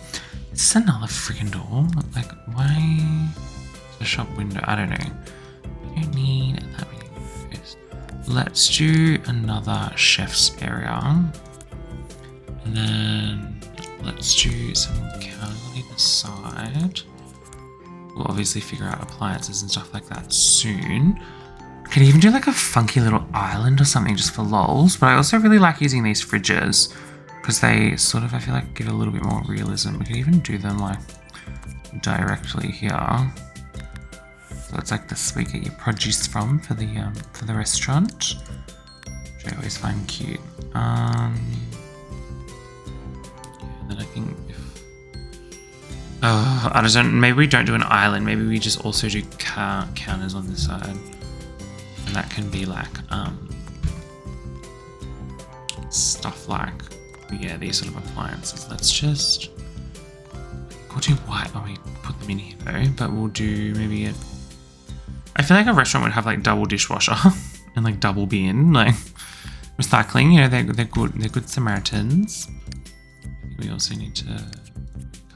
Is this another freaking door? Like, why? The shop window, I don't know. We don't need that many windows. Let's do another chef's area. And then let's do some counters on either side. We'll obviously figure out appliances and stuff like that soon. Could even do like a funky little island or something just for lols. But I also really like using these fridges because they sort of, I feel like, give a little bit more realism. We could even do them like directly here. So it's like this we get your produce from for the restaurant, which I always find cute. Yeah, and then I think if I don't, maybe we don't do an island. Maybe we just also do counters on this side, and that can be like stuff like, yeah, these sort of appliances. Let's just, we'll do white. Oh, we put them in here though, but we'll do maybe a, I feel like a restaurant would have like double dishwasher and like double bin, like recycling, you know, they're good Samaritans. I think we also need to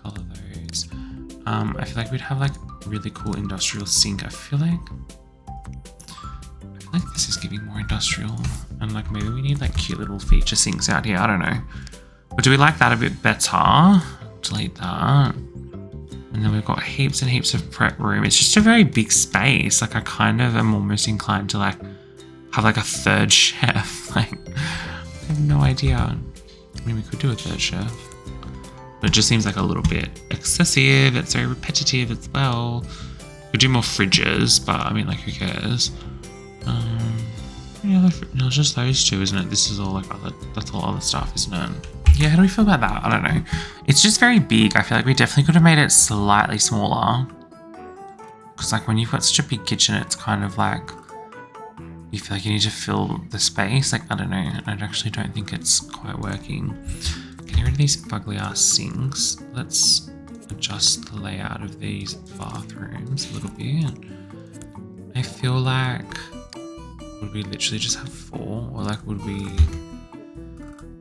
colour those I feel like we'd have like really cool industrial sink. I feel like this is giving more industrial, and like maybe we need like cute little feature sinks out here. I don't know. But do we like that a bit better? Delete that. And then we've got heaps and heaps of prep room. It's just a very big space. Like I kind of am almost inclined to like have like a third chef. Like I have no idea. I mean, we could do a third chef, but it just seems like a little bit excessive. It's very repetitive as well. We could do more fridges, but I mean, like who cares? No, it's just those two, isn't it? This is all like that's all other stuff, isn't it? Yeah, how do we feel about that? I don't know. It's just very big. I feel like we definitely could have made it slightly smaller. Because like when you've got such a big kitchen, it's kind of like, you feel like you need to fill the space. Like, I don't know. I actually don't think it's quite working. Getting rid of these fugly ass sinks. Let's adjust the layout of these bathrooms a little bit. I feel like, would we literally just have 4? Or like, would we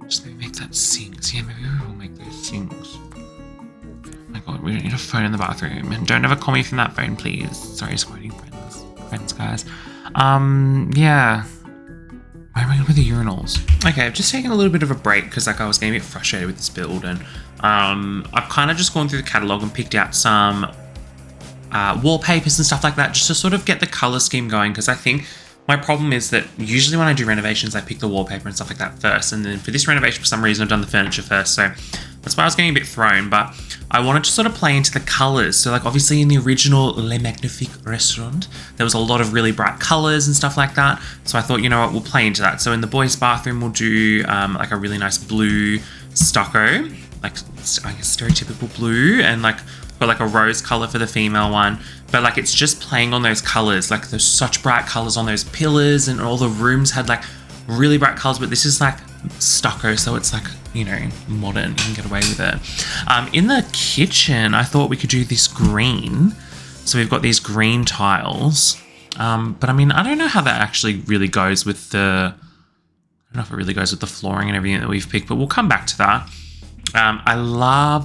just maybe make that sinks? Yeah, maybe we will make those sinks. Oh my god, we don't need a phone in the bathroom. And don't ever call me from that phone, please. Sorry, just quoting friends, guys. Yeah. Where am I going with the urinals? Okay, I've just taken a little bit of a break because like I was getting a bit frustrated with this build, and I've kind of just gone through the catalogue and picked out some wallpapers and stuff like that just to sort of get the colour scheme going, because I think my problem is that usually when I do renovations, I pick the wallpaper and stuff like that first. And then for this renovation, for some reason, I've done the furniture first. So that's why I was getting a bit thrown. But I wanted to sort of play into the colours. So like obviously in the original Magnifique Restaurant, there was a lot of really bright colours and stuff like that. So I thought, you know what, we'll play into that. So in the boys' bathroom, we'll do like a really nice blue stucco, like I guess stereotypical blue, and like got like a rose color for the female one, but like it's just playing on those colors. Like there's such bright colors on those pillars, and all the rooms had like really bright colors, but this is like stucco, so it's like, you know, modern. You can get away with it. In the kitchen, I thought we could do this green. So we've got these green tiles, but I mean, I don't know how that actually really goes with the, I don't know if it really goes with the flooring and everything that we've picked, but we'll come back to that. I love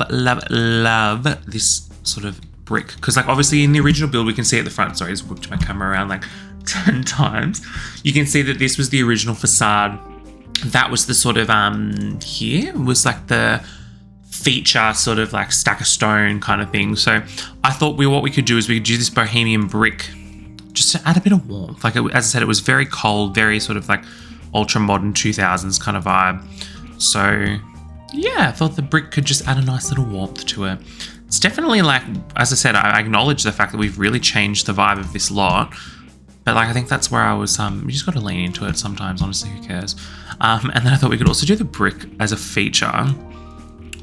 this sort of brick, because like obviously in the original build we can see at the front, sorry I just whipped my camera around like 10 times, you can see that this was the original facade. That was the sort of here was like the feature sort of like stack of stone kind of thing. So I thought what we could do is we could do this bohemian brick just to add a bit of warmth. Like as I said, it was very cold, very sort of like ultra modern 2000s kind of vibe. So yeah, I thought the brick could just add a nice little warmth to it. It's definitely like, as I said, I acknowledge the fact that we've really changed the vibe of this lot. But like, I think that's where I was, you just got to lean into it sometimes, honestly, who cares? And then I thought we could also do the brick as a feature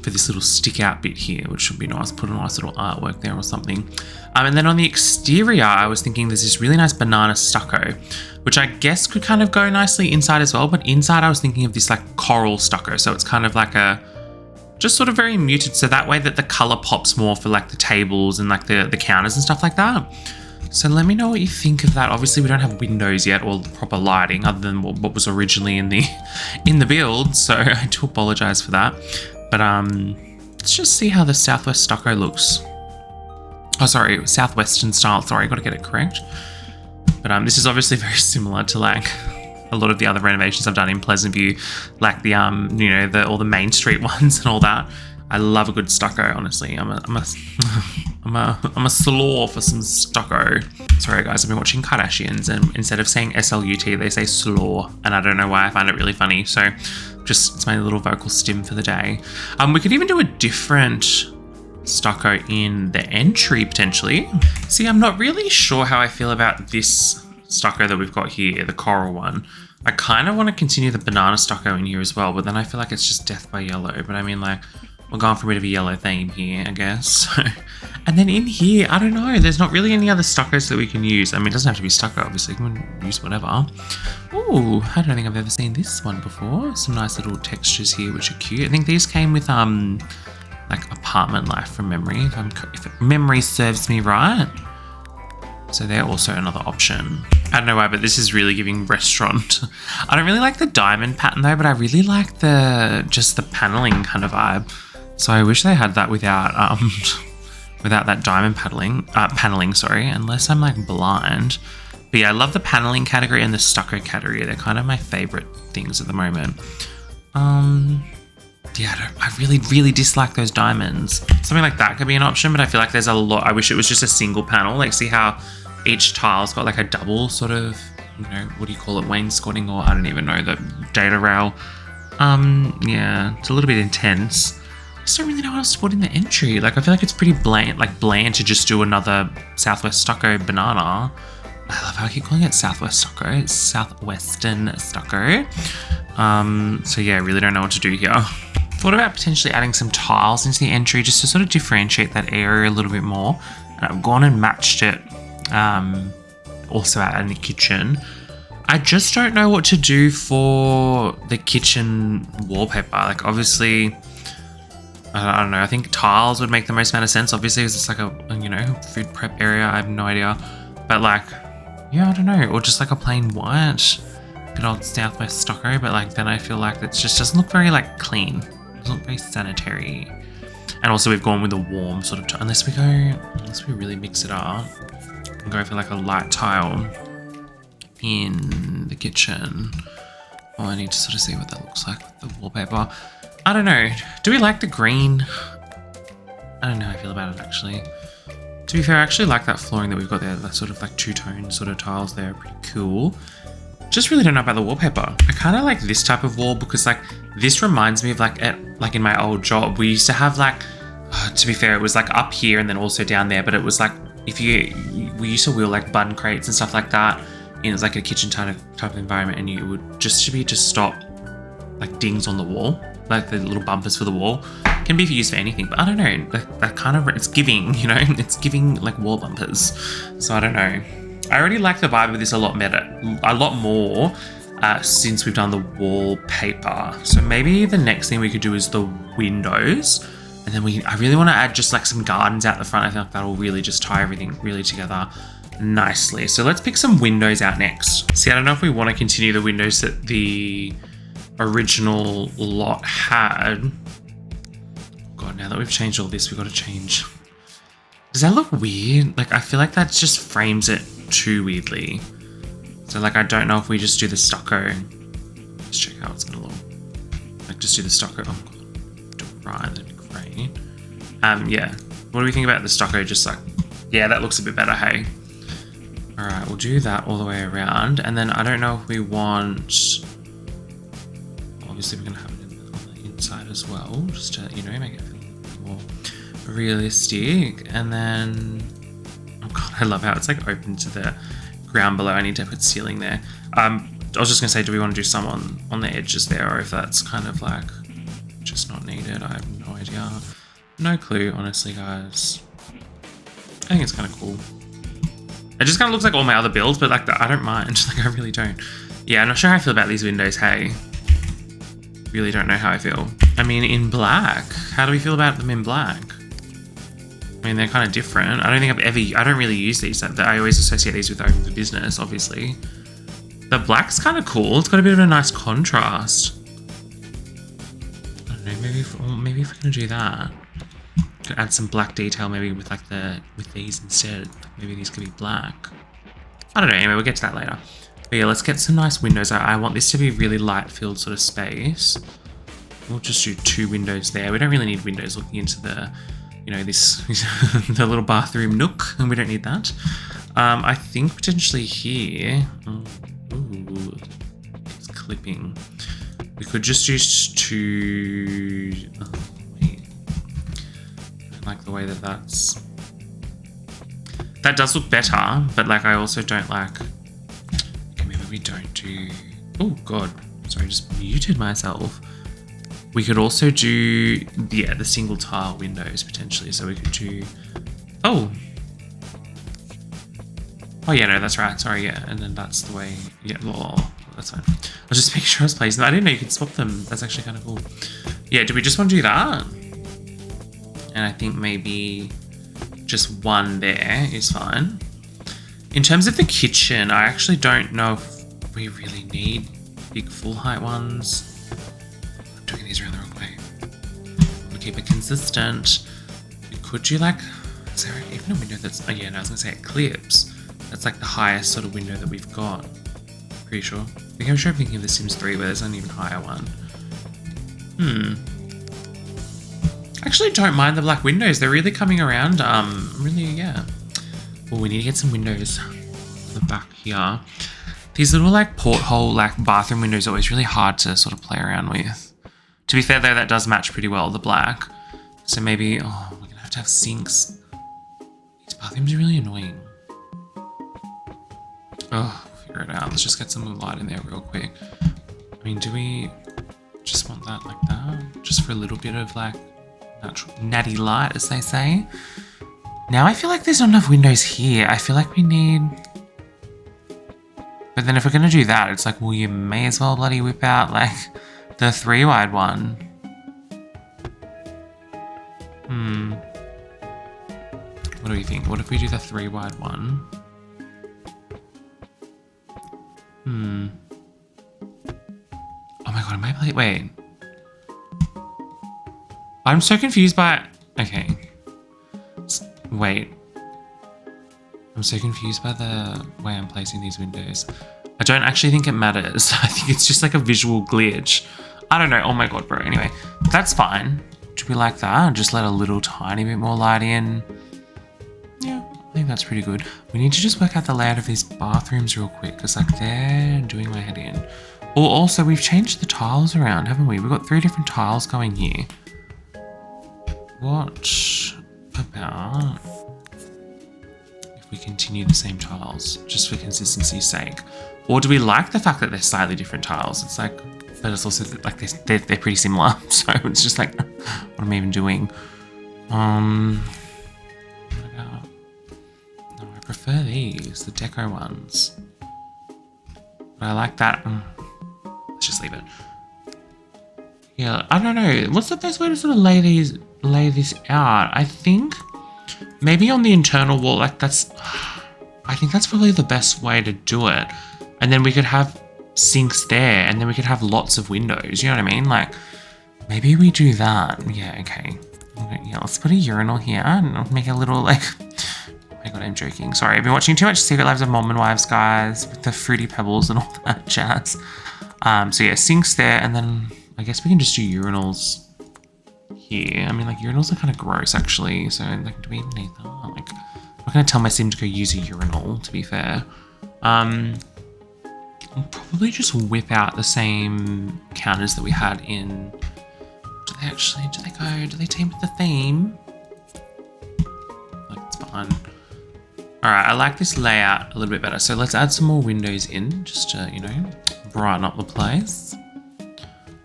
for this little stick out bit here, which should be nice, put a nice little artwork there or something. And then on the exterior, I was thinking there's this really nice banana stucco, which I guess could kind of go nicely inside as well. But inside I was thinking of this like coral stucco. So it's kind of like a, just sort of very muted. So that way that the color pops more for like the tables and like the counters and stuff like that. So let me know what you think of that. Obviously we don't have windows yet or proper lighting other than what was originally in the build. So I do apologize for that. But let's just see how the Southwest stucco looks. Oh, sorry, Southwestern style. Sorry, got to get it correct. But this is obviously very similar to like a lot of the other renovations I've done in Pleasant View, like the you know, all the Main Street ones and all that. I love a good stucco, honestly. I'm a slaw for some stucco. Sorry guys, I've been watching Kardashians, and instead of saying SLUT, they say slaw, and I don't know why. I find it really funny. So just, it's my little vocal stim for the day. We could even do a different stucco in the entry potentially. See, I'm not really sure how I feel about this stucco that we've got here, the coral one. I kind of want to continue the banana stucco in here as well, but then I feel like it's just death by yellow. But I mean, like, we're going for a bit of a yellow theme here, I guess. And then in here, I don't know, there's not really any other stuccos that we can use. I mean, it doesn't have to be stucco, obviously, you can use whatever. Ooh, I don't think I've ever seen this one before. Some nice little textures here, which are cute. I think these came with like apartment life from memory, if memory serves me right. So they're also another option. I don't know why, but this is really giving restaurant. I don't really like the diamond pattern though, but I really like just the paneling kind of vibe. So I wish they had that without without that diamond paneling, sorry, unless I'm like blind. But yeah, I love the paneling category and the stucco category. They're kind of my favorite things at the moment. Yeah, I really dislike those diamonds. Something like that could be an option, but I feel like there's a lot. I wish it was just a single panel. Like, see how each tile's got like a double sort of, you know, what do you call it, wainscoting, or I don't even know, the data rail. Yeah, it's a little bit intense. I just don't really know what else to put in the entry. Like, I feel like it's pretty bland to just do another Southwest stucco banana. I love how I keep calling it Southwest stucco. It's Southwestern stucco. So yeah, I really don't know what to do here. Thought about potentially adding some tiles into the entry just to sort of differentiate that area a little bit more. And I've gone and matched it also out in the kitchen. I just don't know what to do for the kitchen wallpaper. Like, obviously, I don't know. I think tiles would make the most amount of sense. Obviously, because it's like a, you know, food prep area. I have no idea. But like, yeah, I don't know. Or just like a plain white, good old Southwest stucco. But like, then I feel like it just doesn't look very like clean. It doesn't look very sanitary. And also we've gone with a warm sort of, unless we really mix it up and go for like a light tile in the kitchen. Oh, I need to sort of see what that looks like with the wallpaper. I don't know. Do we like the green? I don't know how I feel about it, actually. To be fair, I actually like that flooring that we've got there. That sort of like two-tone sort of tiles there. Pretty cool. Just really don't know about the wallpaper. I kind of like this type of wall because like this reminds me of like in my old job, we used to have like, to be fair, it was like up here and then also down there, but it was like, we used to wheel like bun crates and stuff like that in like a kitchen type of environment, and you would just stop like dings on the wall, like the little bumpers for the wall. Can be used for anything, but I don't know, that kind of, it's giving, you know, it's giving like wall bumpers. So I don't know. I already like the vibe of this a lot more since we've done the wallpaper. So maybe the next thing we could do is the windows. And then I really want to add just like some gardens out the front. I feel like that'll really just tie everything really together nicely. So let's pick some windows out next. See, I don't know if we want to continue the windows that the original lot had. God, now that we've changed all this, we've got to change. Does that look weird? Like, I feel like that just frames it too weirdly. So like, I don't know if we just do the stucco. Let's check how it's gonna look. Like, just do the stucco. Oh God, do it right, that'd be great. Yeah. What do we think about the stucco? Just like, yeah, that looks a bit better, hey? All right, we'll do that all the way around. And then I don't know if we want, obviously we're gonna have it on the inside as well, just to, you know, make it feel a bit more realistic. And then, oh God, I love how it's like open to the ground below. I need to put ceiling there. I was just gonna say, do we want to do some on the edges there, or if that's kind of like just not needed? I have no idea. No clue, honestly, guys. I think it's kind of cool. It just kind of looks like all my other builds, but like I don't mind. Like, I really don't. Yeah, I'm not sure how I feel about these windows, hey. Really don't know how I feel. I mean, in black, how do we feel about them in black? I mean, they're kind of different. I don't really use these. I always associate these with open for business, obviously. The black's kind of cool. It's got a bit of a nice contrast. I don't know, maybe if we're gonna do that, could add some black detail maybe with like with these instead. Maybe these could be black. I don't know, anyway, we'll get to that later. But yeah, let's get some nice windows. I want this to be really light filled sort of space. We'll just do 2 windows there. We don't really need windows looking into the, you know, this the little bathroom nook, and we don't need that. I think potentially here, ooh, it's clipping. We could just use 2. Oh, wait. I don't like the way that does look better, but like I also don't like. Okay, maybe we don't do. Oh God, sorry, I just muted myself. We could also do the single tile windows potentially. So we could do, oh yeah, no, that's right. Sorry, yeah, and then that's the way. Yeah, well, that's fine. I was just making sure I was placing them. I didn't know you could swap them. That's actually kind of cool. Yeah, do we just want to do that? And I think maybe just 1 there is fine. In terms of the kitchen, I actually don't know if we really need big full height ones. Doing these around the wrong way. We'll keep it consistent. We could do like, Is there even a window that's, oh yeah, no, I was gonna say it clips. That's like the highest sort of window that we've got. Pretty sure. I think I'm sure I'm thinking of The Sims 3 where there's an even higher one. Actually don't mind the black windows. They're really coming around. Really, yeah. Well, we need to get some windows on the back here. These little like porthole, like bathroom windows are always really hard to sort of play around with. To be fair though, that does match pretty well, the black. So maybe, oh, we're gonna have to have sinks. These bathrooms are really annoying. Oh, we'll figure it out. Let's just get some light in there real quick. I mean, do we just want that like that? Just for a little bit of like natural, natty light, as they say. Now I feel like there's not enough windows here. I feel like we need... But then if we're going to do that, it's like, well, you may as well bloody whip out like the 3-wide one. What do we think? What if we do the 3-wide one? Oh my god, am I playing? Wait. I'm so confused by... Okay. Wait. I'm so confused by the way I'm placing these windows. I don't actually think it matters. I think it's just like a visual glitch. I don't know. Oh my god, bro. Anyway, that's fine. Should we like that? Just let a little tiny bit more light in. Yeah, I think that's pretty good. We need to just work out the layout of these bathrooms real quick because like they're doing my head in. Oh, also we've changed the tiles around, haven't we? We've got 3 different tiles going here. What about if we continue the same tiles just for consistency's sake? Or do we like the fact that they're slightly different tiles? It's like, but it's also like they're pretty similar. So it's just like, what am I even doing? What about, no, I prefer these, the deco ones. But I like that. Let's just leave it. Yeah, I don't know. What's the best way to sort of lay this out? I think maybe on the internal wall, like that's, I think that's probably the best way to do it. And then we could have sinks there and then we could have lots of windows. You know what I mean? Like maybe we do that. Yeah, okay. Yeah, let's put a urinal here and make a little like, oh my god, I'm joking. Sorry, I've been watching too much Secret Lives of Mom and Wives, guys, with the Fruity Pebbles and all that jazz. So yeah, sinks there, and then I guess we can just do urinals here. I mean, like urinals are kind of gross actually. So like, do we even need that? Like, I'm not gonna tell my sim to go use a urinal, to be fair. I'll probably just whip out the same counters that we had in... Do they team with the theme? Like, it's fine. Alright, I like this layout a little bit better. So let's add some more windows in, just to, you know, brighten up the place.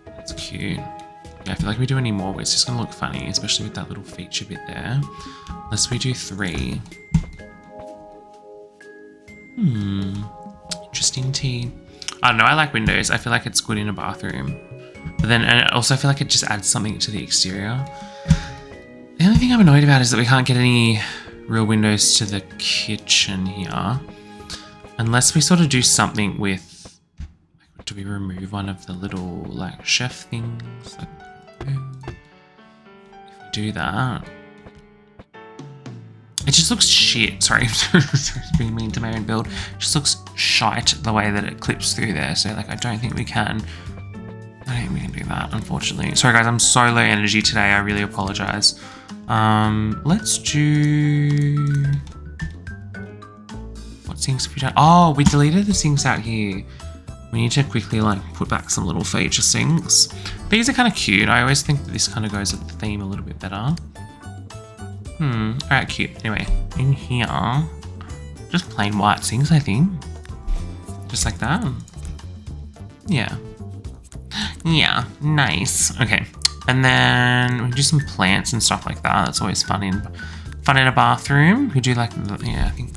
That's cute. Yeah, I feel like if we do any more, it's just gonna look funny, especially with that little feature bit there. Unless we do 3. Interesting tea. I don't know, I like windows. I feel like it's good in a bathroom. But then and also I feel like it just adds something to the exterior. The only thing I'm annoyed about is that we can't get any real windows to the kitchen here. Unless we sort of do something with... Like, do we remove one of the little like chef things? Like, if we do that... It just looks shit. Sorry, being mean to my own build. It just looks shite the way that it clips through there. So like, I don't think we can do that, unfortunately. Sorry guys, I'm so low energy today. I really apologize. Let's do... What sinks have we done? Oh, we deleted the sinks out here. We need to quickly like put back some little feature sinks. These are kind of cute. I always think that this kind of goes with the theme a little bit better. Alright, cute. Anyway, in here, just plain white sinks, I think. Just like that. Yeah. Yeah, nice. Okay. And then we can do some plants and stuff like that. That's always fun in a bathroom. We do like, yeah, I think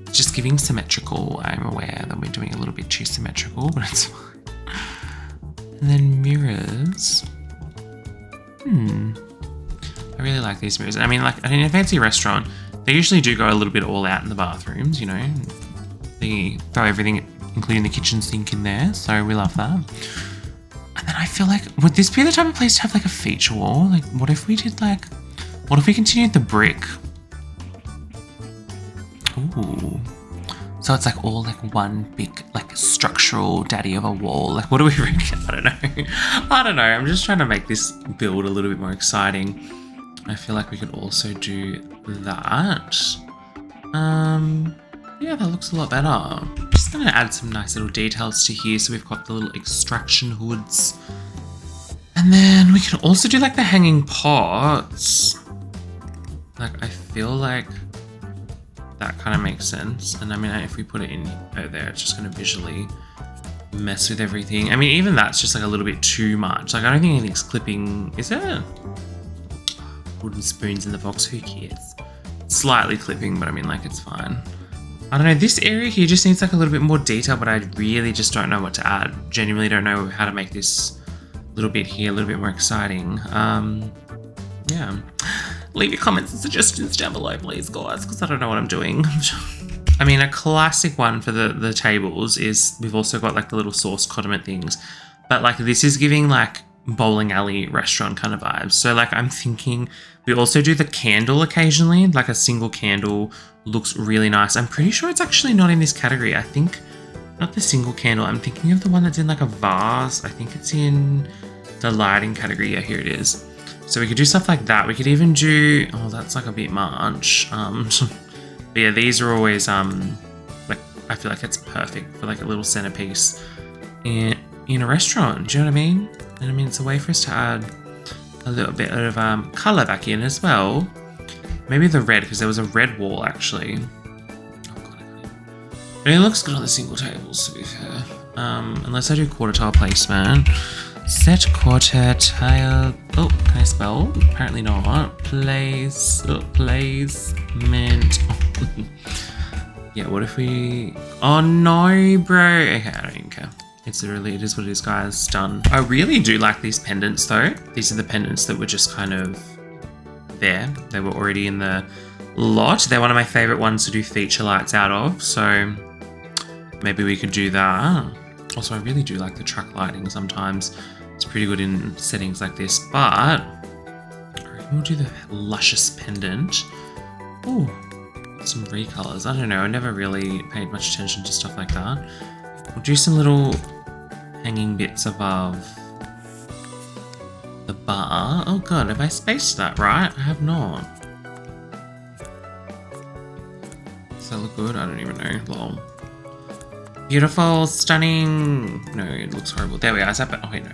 it's just giving symmetrical. I'm aware that we're doing a little bit too symmetrical, but it's fine. And then mirrors. I really like these mirrors. I mean, like in a fancy restaurant, they usually do go a little bit all out in the bathrooms, you know. They throw everything, including the kitchen sink in there, so we love that. And then I feel like, would this be the type of place to have like a feature wall? Like, what if we did like, What if we continued the brick? Ooh. So it's like all like one big like structural daddy of a wall. Like what do we reckon? I don't know. I don't know. I'm just trying to make this build a little bit more exciting. I feel like we could also do that. Yeah, that looks a lot better. I'm just gonna add some nice little details to here. So we've got the little extraction hoods. And then we can also do like the hanging pots. Like I feel like that kind of makes sense. And I mean, if we put it in there, it's just going to visually mess with everything. I mean, even that's just like a little bit too much. Like I don't think anything's clipping, is it? Wooden spoons in the box, who cares? It's slightly clipping, but I mean like it's fine. I don't know, this area here just needs like a little bit more detail, but I really just don't know what to add. Genuinely don't know how to make this little bit here a little bit more exciting. Yeah. Leave your comments and suggestions down below, please, guys, because I don't know what I'm doing. I mean, a classic one for the tables is we've also got like the little sauce condiment things, but like this is giving like bowling alley restaurant kind of vibes. So like I'm thinking we also do the candle occasionally, like a single candle looks really nice. I'm pretty sure it's actually not in this category. I think not the single candle. I'm thinking of the one that's in like a vase. I think it's in the lighting category. Yeah, here it is. So we could do stuff like that. We could even do, oh, that's like a bit much. But yeah, these are always, like, I feel like it's perfect for like a little centerpiece in a restaurant. Do you know what I mean? And I mean, it's a way for us to add a little bit of color back in as well. Maybe the red, because there was a red wall actually. Oh God, I can't even. But it looks good on the single tables, to be fair. Unless I do quarter tile placement. Set quarter tile. Oh, can I spell? Apparently not. Place. Oh, placement. Oh. Yeah, what if we. Oh no, bro. Okay, I don't even care. It's literally, it is what it is, guys. Done. I really do like these pendants though. These are the pendants that were just kind of there. They were already in the lot. They're one of my favorite ones to do feature lights out of. So maybe we could do that. Also, I really do like the truck lighting sometimes. It's pretty good in settings like this, but I reckon we'll do the luscious pendant. Ooh, some recolors. I don't know. I never really paid much attention to stuff like that. We'll do some little hanging bits above the bar. Oh God, have I spaced that right? I have not. Does that look good? I don't even know. Lol. Beautiful, stunning. No, it looks horrible. There we are. Is that better? Oh wait, no.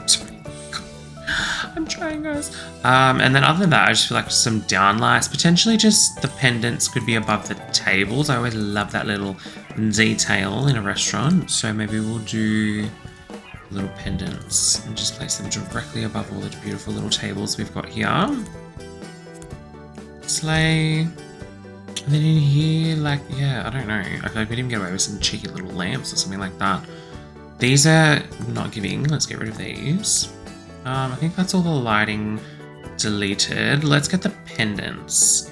Sorry. I'm trying, guys. And then other than that, I just feel like some downlights. Potentially just the pendants could be above the tables. I always love that little detail in a restaurant. So maybe we'll do little pendants and just place them directly above all the beautiful little tables we've got here. Slay. And then in here, like, yeah, I don't know. I feel like we didn't get away with some cheeky little lamps or something like that. These are not giving. Let's get rid of these. I think that's all the lighting deleted. Let's get the pendants.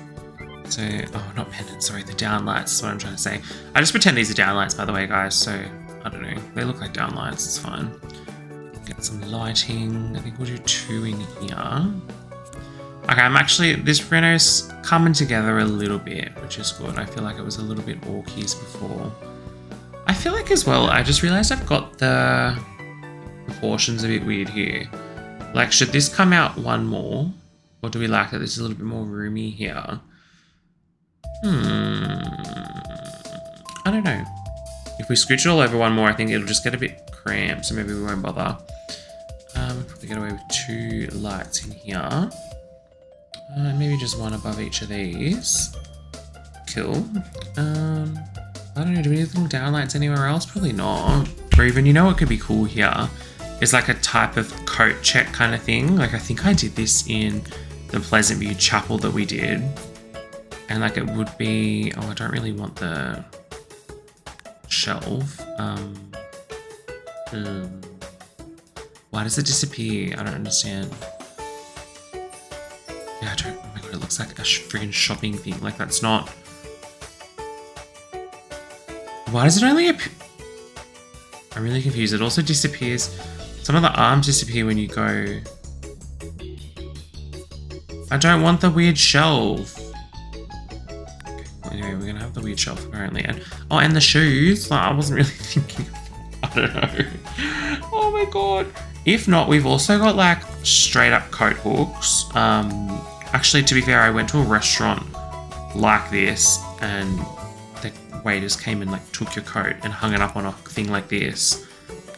So, oh, not pendants, sorry, the downlights is what I'm trying to say. I just pretend these are downlights, by the way, guys, so, I don't know. They look like downlights, it's fine. Get some lighting. I think we'll do 2 in here. Okay, I'm actually, this Reno's coming together a little bit, which is good. I feel like it was a little bit orkies before. I feel like as well, I just realized I've got the proportions a bit weird here. Like, should this come out one more? Or do we like that this is a little bit more roomy here? I don't know. If we scooch it all over one more, I think it'll just get a bit cramped, so maybe we won't bother. We'll probably get away with 2 lights in here. Maybe just 1 above each of these. Cool. I don't know, do we need little downlights anywhere else? Probably not. Or even, you know what could be cool here? Is like a type of coat check kind of thing. Like I think I did this in the Pleasant View Chapel that we did. And like it would be, oh, I don't really want the shelf. Why does it disappear? I don't understand. Yeah, I don't, oh my God, it looks like a freaking shopping thing. Like that's not. Why does it only appear? I'm really confused. It also disappears. Some of the arms disappear when you go. I don't want the weird shelf. Anyway, we're gonna have the weird shelf apparently. And the shoes. Like, I wasn't really thinking. I don't know. Oh my god. If not, we've also got like straight up coat hooks. Actually, to be fair, I went to a restaurant like this, and the waiters came and like took your coat and hung it up on a thing like this,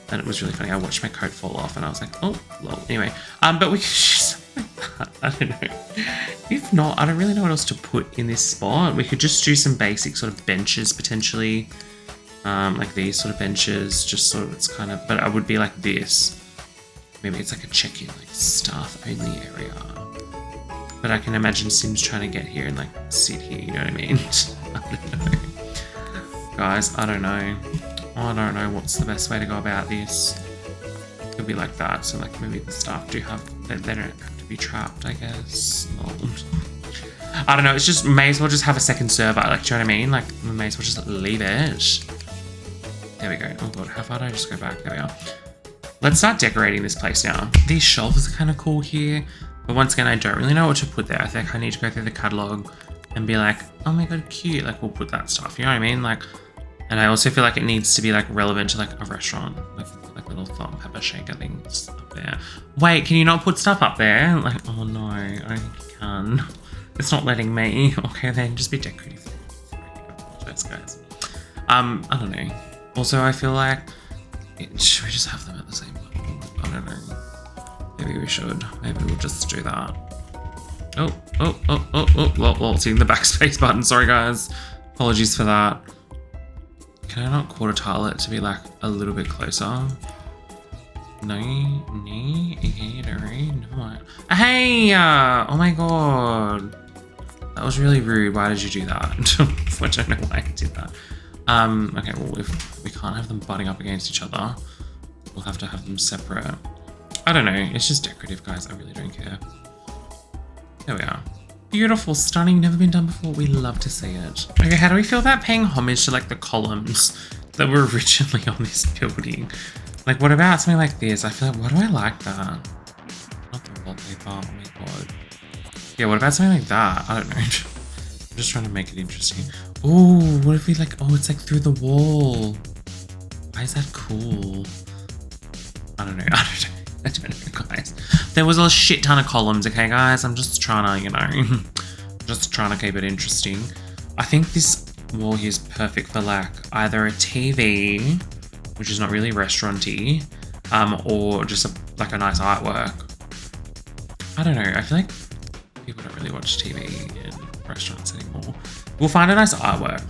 and it was really funny. I watched my coat fall off, and I was like, oh, lol. Anyway, but we could just. I don't know. If not, I don't really know what else to put in this spot. We could just do some basic sort of benches potentially, like these sort of benches. Just sort of, it's kind of, but I would be like this. Maybe it's like a check-in, like staff only area. But I can imagine Sims trying to get here and like sit here. You know what I mean? I don't know, guys. I don't know. I don't know what's the best way to go about this. Could be like that. So like maybe the staff do have, they don't have to be trapped, I guess. I don't know. It's just, may as well just have a second server. Like, do you know what I mean? Like, we may as well just leave it. There we go. Oh god, how far did I just go back? There we are. Let's start decorating this place now. These shelves are kind of cool here. But once again, I don't really know what to put there. I think I need to go through the catalog and be like, oh my god, cute. Like, we'll put that stuff. You know what I mean? Like, and I also feel like it needs to be like relevant to like a restaurant. Like little salt and pepper shaker things up there. Wait, can you not put stuff up there? Like, oh no, I don't think you can. It's not letting me. Okay, then just be decorative. Sorry, I apologize, guys. I don't know. Also, I feel like, should we just have them at the same level? I don't know. Maybe we should. Maybe we'll just do that. Well, seeing the backspace button. Sorry, guys. Apologies for that. Can I not quarter tile it to be like a little bit closer? No, never mind. Hey, oh my god. That was really rude. Why did you do that? I don't know why I did that. Okay, well, if we can't have them butting up against each other, we'll have to have them separate. I don't know. It's just decorative, guys. I really don't care. There we are. Beautiful, stunning, never been done before. We love to see it. Okay, how do we feel about paying homage to like the columns that were originally on this building? Like, what about something like this? I feel like, why do I like that? Not the wallpaper, oh my god. Yeah, what about something like that? I don't know. I'm just trying to make it interesting. Oh, what if we like, oh, it's like through the wall. Why is that cool? I don't know, I don't know, guys. There was a shit ton of columns, okay, guys? I'm just trying to, you know, just trying to keep it interesting. I think this wall here is perfect for like either a TV, which is not really restaurant-y, or just like a nice artwork. I don't know. I feel like people don't really watch TV in restaurants anymore. We'll find a nice artwork.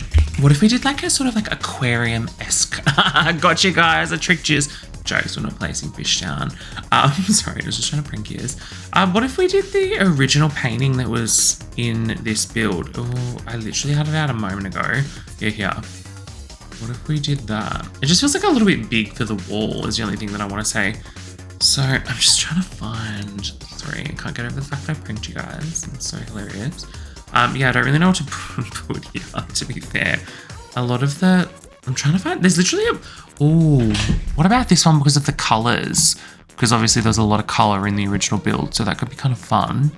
What if we did like a sort of like aquarium-esque? Gotcha, guys. I tricked you. Jokes, we're not placing fish down. Sorry, I was just trying to prank you. What if we did the original painting that was in this build? Oh, I literally had it out a moment ago. Yeah, here. What if we did that? It just feels like a little bit big for the wall is the only thing that I want to say. So I'm just trying to find, sorry, I can't get over the fact that I pranked you guys. It's so hilarious. Yeah, I don't really know what to put here, to be fair. A lot of the, I'm trying to find, there's literally a, oh, what about this one because of the colors? Because obviously there's a lot of color in the original build, so that could be kind of fun.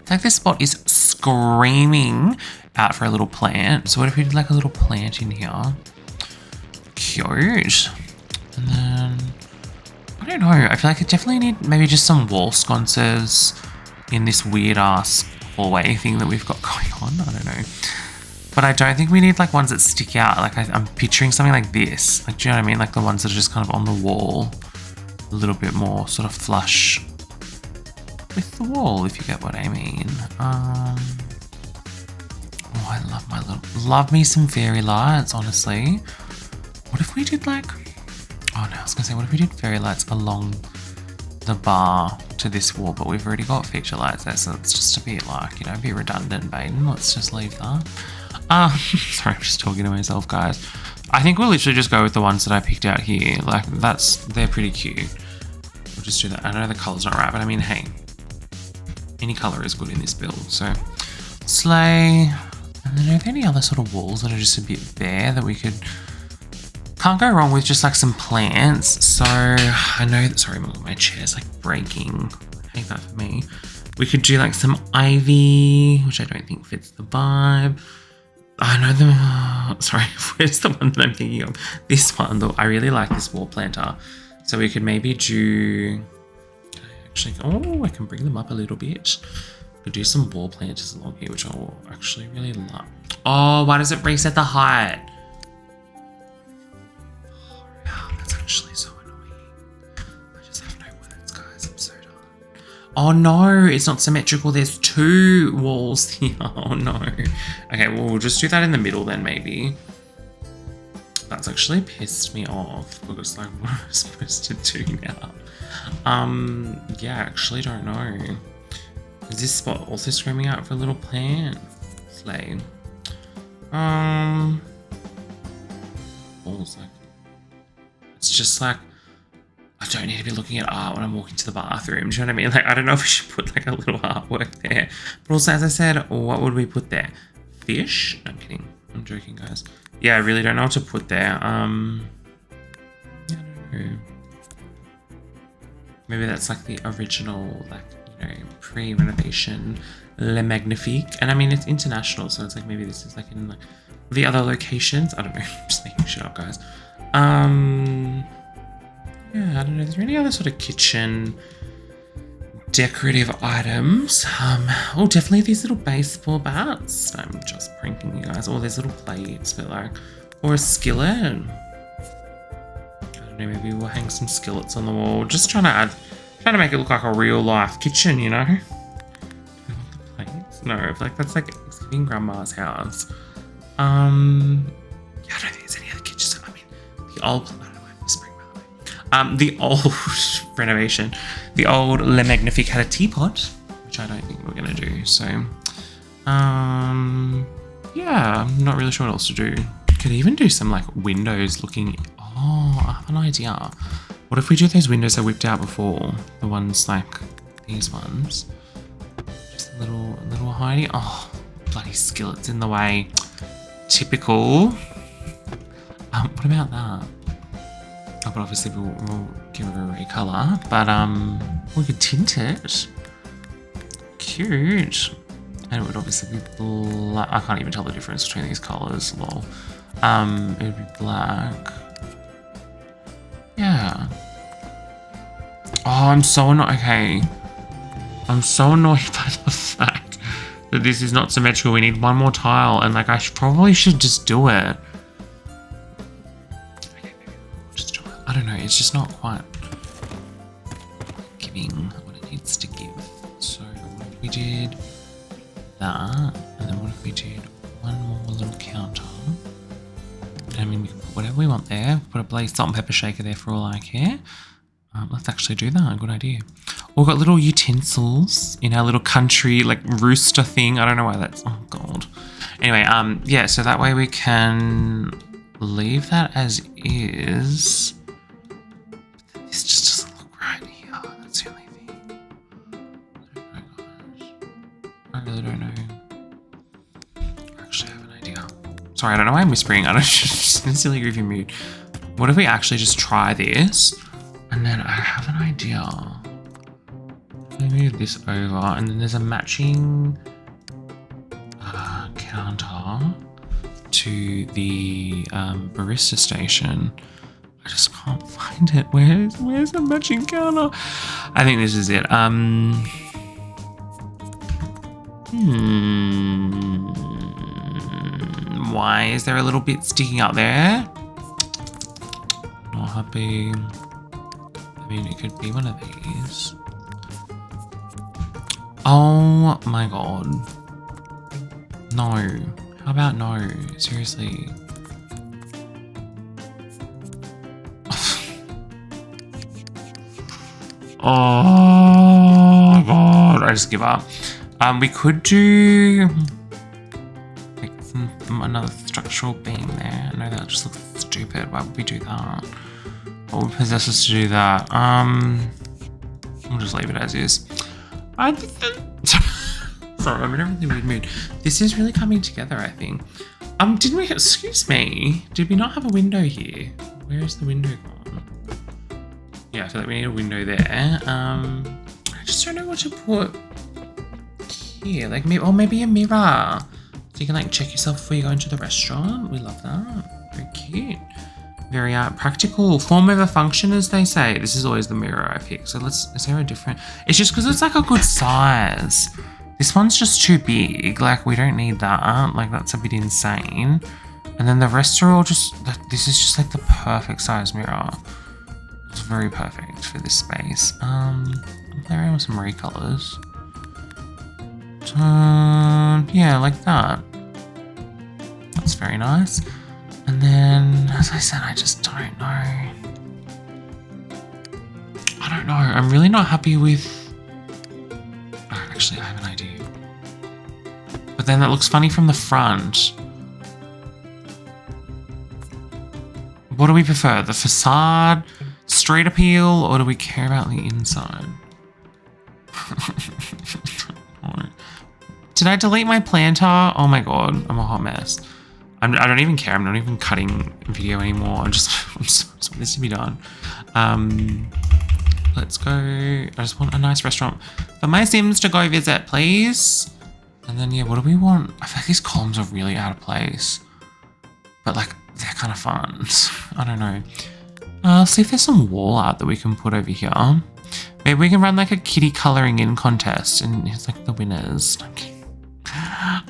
I think this spot is screaming out for a little plant. So what if we did like a little plant in here? Cute. And then, I don't know, I feel like I definitely need maybe just some wall sconces in this weird ass hallway thing that we've got going on. I don't know. But I don't think we need like ones that stick out. Like I'm picturing something like this. Like, do you know what I mean? Like the ones that are just kind of on the wall. A little bit more sort of flush with the wall, if you get what I mean. Oh, I love my little, love me some fairy lights, honestly. What if we did like, oh no, I was gonna say, what if we did fairy lights along the bar to this wall, but we've already got feature lights there, so it's just a bit like, you know, a bit redundant, Baden. Let's just leave that. Sorry, I'm just talking to myself, guys. I think we'll literally just go with the ones that I picked out here. Like, they're pretty cute. We'll just do that. I know the color's not right, but I mean, hey, any color is good in this build, so slay. And then are there any other sort of walls that are just a bit bare that we could, can't go wrong with just like some plants. So I know that, sorry, my chair's like breaking. take that for me. We could do like some ivy, which I don't think fits the vibe. I know the, sorry, where's the one that I'm thinking of? This one, though. I really like this wall planter. So we could maybe do, actually, oh, I can bring them up a little bit. Could do some wall planters along here, which I will actually really love. Oh, why does it reset the height? Oh, that's actually so annoying. I just have no words, guys. I'm so done. Oh no, it's not symmetrical. There's two walls here. Oh no. Okay, well, we'll just do that in the middle then, maybe. That's actually pissed me off because, like, what am I supposed to do now? Yeah, I actually don't know. Is this spot also screaming out for a little plant? Slay. Balls, like, it's just like, I don't need to be looking at art when I'm walking to the bathroom. Do you know what I mean? Like, I don't know if we should put like a little artwork there. But also, as I said, what would we put there? Fish? No, I'm kidding. I'm joking, guys. Yeah, I really don't know what to put there. I don't know. Maybe that's like the original, like, you know, pre-renovation Le Magnifique. And I mean, it's international, so it's like maybe this is like in like the other locations. I don't know. I'm just making shit up, guys. Yeah, I don't know. Is there any other sort of kitchen decorative items? Oh, definitely these little baseball bats. I'm just pranking you guys. Oh, there's little plates, but like, or a skillet. I don't know, maybe we'll hang some skillets on the wall. Just trying to make it look like a real life kitchen, you know? The plates? No, I feel like that's like in grandma's house. Yeah, I don't think there's any other kitchens. I mean, the old, I don't know why I'm whispering, by the way. The old renovation, the old Le Magnifique had a teapot, which I don't think we're gonna do. So, yeah, I'm not really sure what else to do. Could even do some like windows looking. Oh, I have an idea. What if we do those windows I whipped out before? The ones like these ones. Just a little hidey. Oh, bloody skillet's in the way. Typical. What about that? Oh, but obviously we'll give it a recolor. But we could tint it. Cute. And it would obviously be black. I can't even tell the difference between these colors. Lol. It would be black. Yeah. Oh, I'm so annoyed. Okay. I'm so annoyed by the fact that this is not symmetrical. We need one more tile, and like I probably should just do it. Okay, maybe we'll just do it. I don't know. It's just not quite giving what it needs to give. So what if we did that, and then what if we did one more little counter? I mean, we can put whatever we want there. Put a blaze salt and pepper shaker there for all I care. Let's actually do that. Good idea. We've got little utensils in our little country, like rooster thing. I don't know why that's, oh God. Anyway, yeah, so that way we can leave that as is. This just doesn't look right here. That's the only thing. I don't know, gosh. I really don't know. Actually, I have an idea. Sorry, I don't know why I'm whispering. I don't just in a silly goofy mood. What if we actually just try this? And then I have an idea. Let me move this over, and then there's a matching counter to the barista station. I just can't find it. Where's the matching counter? I think this is it. Why is there a little bit sticking up there? Not happy. I mean, it could be one of these. Oh my God. No. How about no? Seriously. Oh God. I just give up. We could do like another structural beam there. I know that just looks stupid. Why would we do that? What would possess us to do that? We'll just leave it as is. Sorry, I'm in a really weird mood. This is really coming together, I think. Didn't we, excuse me, did we not have a window here? Where is the window gone? Yeah, I feel like we need a window there. I just don't know what to put here. Like maybe, or maybe a mirror. So you can like check yourself before you go into the restaurant. We love that. Very cute. Very practical. Form over function, as they say. This is always the mirror I pick. So is there a different? It's just because it's like a good size. This one's just too big. Like we don't need that. Like that's a bit insane. And then the rest are all just, this is just like the perfect size mirror. It's very perfect for this space. There are some recolors. Yeah, like that. That's very nice. And then, as I said, I just don't know. I don't know. I'm really not happy with... Oh, actually, I have an idea. But then that looks funny from the front. What do we prefer? The facade, street appeal, or do we care about the inside? Did I delete my planter? Oh my god, I'm a hot mess. I don't even care. I'm not even cutting video anymore. I just want this to be done. Let's go. I just want a nice restaurant for my Sims to go visit, please. And then, yeah, what do we want? I feel like these columns are really out of place. But, like, they're kind of fun. I don't know. Let's see if there's some wall art that we can put over here. Maybe we can run, like, a kitty colouring in contest. And it's, like, the winners.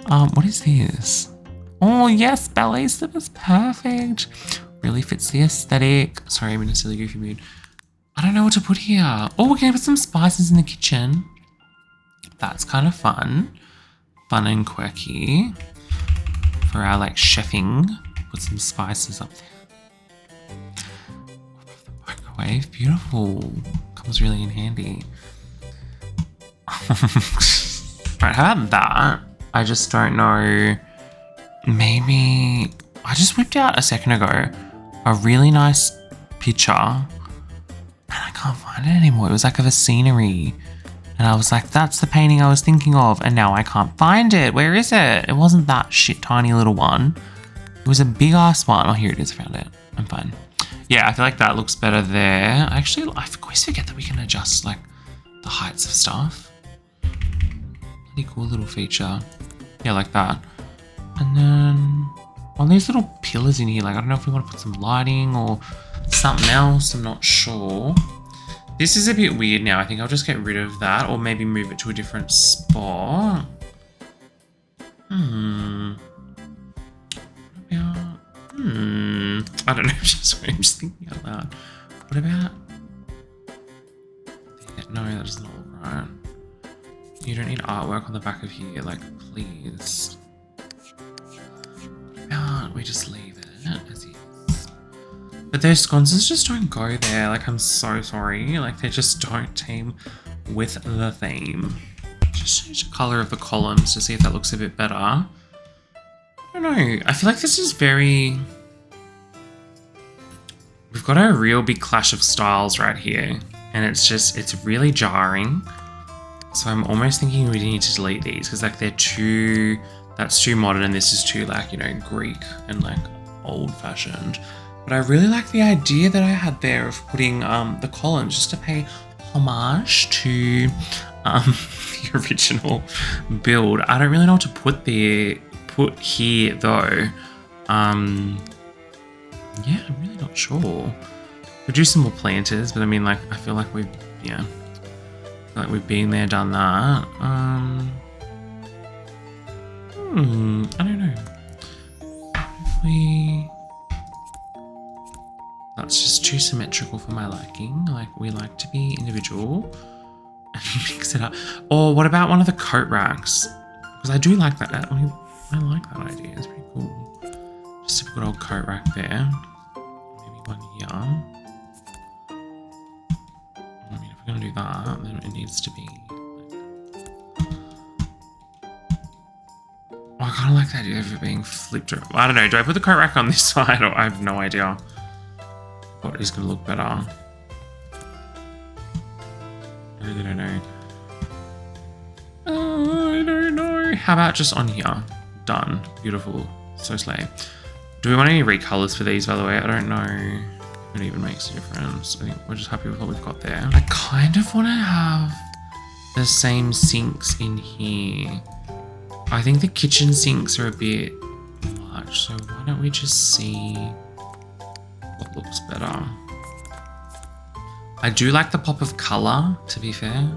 What is this? Oh, yes, ballet slippers. Perfect. Really fits the aesthetic. Sorry, I'm in a silly goofy mood. I don't know what to put here. Oh, we're going to put some spices in the kitchen. That's kind of fun. Fun and quirky. For our, like, chefing. Put some spices up there. Microwave. Beautiful. Comes really in handy. Right, how about that? I just don't know. Maybe... I just whipped out a second ago a really nice picture. And I can't find it anymore. It was like of a scenery. And I was like, that's the painting I was thinking of. And now I can't find it. Where is it? It wasn't that shit tiny little one. It was a big ass one. Oh, here it is. I found it. I'm fine. Yeah, I feel like that looks better there. Actually, I always forget that we can adjust like the heights of stuff. Pretty cool little feature. Yeah, like that. And then on these little pillars in here, like I don't know if we want to put some lighting or something else. I'm not sure. This is a bit weird now. I think I'll just get rid of that or maybe move it to a different spot. I don't know. Sorry, I'm just thinking out loud. What about... No, that doesn't look right. You don't need artwork on the back of here, like, please. What about we just leave it as is? But those sconces just don't go there. Like, I'm so sorry. Like, they just don't team with the theme. Just change the colour of the columns to see if that looks a bit better. I don't know. I feel like this is very... We've got a real big clash of styles right here. And it's really jarring. So I'm almost thinking we need to delete these because like they're too... That's too modern and this is too like, you know, Greek and like old fashioned. But I really like the idea that I had there of putting the columns just to pay homage to the original build. I don't really know what to put here though. Yeah, I'm really not sure. We'll do some more planters, but I mean, like, I feel like we've been there, done that. I don't know. That's just too symmetrical for my liking. Like, we like to be individual and mix it up. Or what about one of the coat racks? Because I do like that. I like that idea. It's pretty cool. Just a good old coat rack there. Maybe one here. I mean, if we're going to do that, then it needs to be... I kind of like the idea of it being flipped. I don't know. Do I put the coat rack on this side? Or I have no idea what is going to look better. I really don't know. I don't know. How about just on here? Done. Beautiful. So slay. Do we want any recolors for these, by the way? I don't know if it even makes a difference. I think we're just happy with what we've got there. I kind of want to have the same sinks in here. I think the kitchen sinks are a bit much, so why don't we just see what looks better? I do like the pop of colour, to be fair.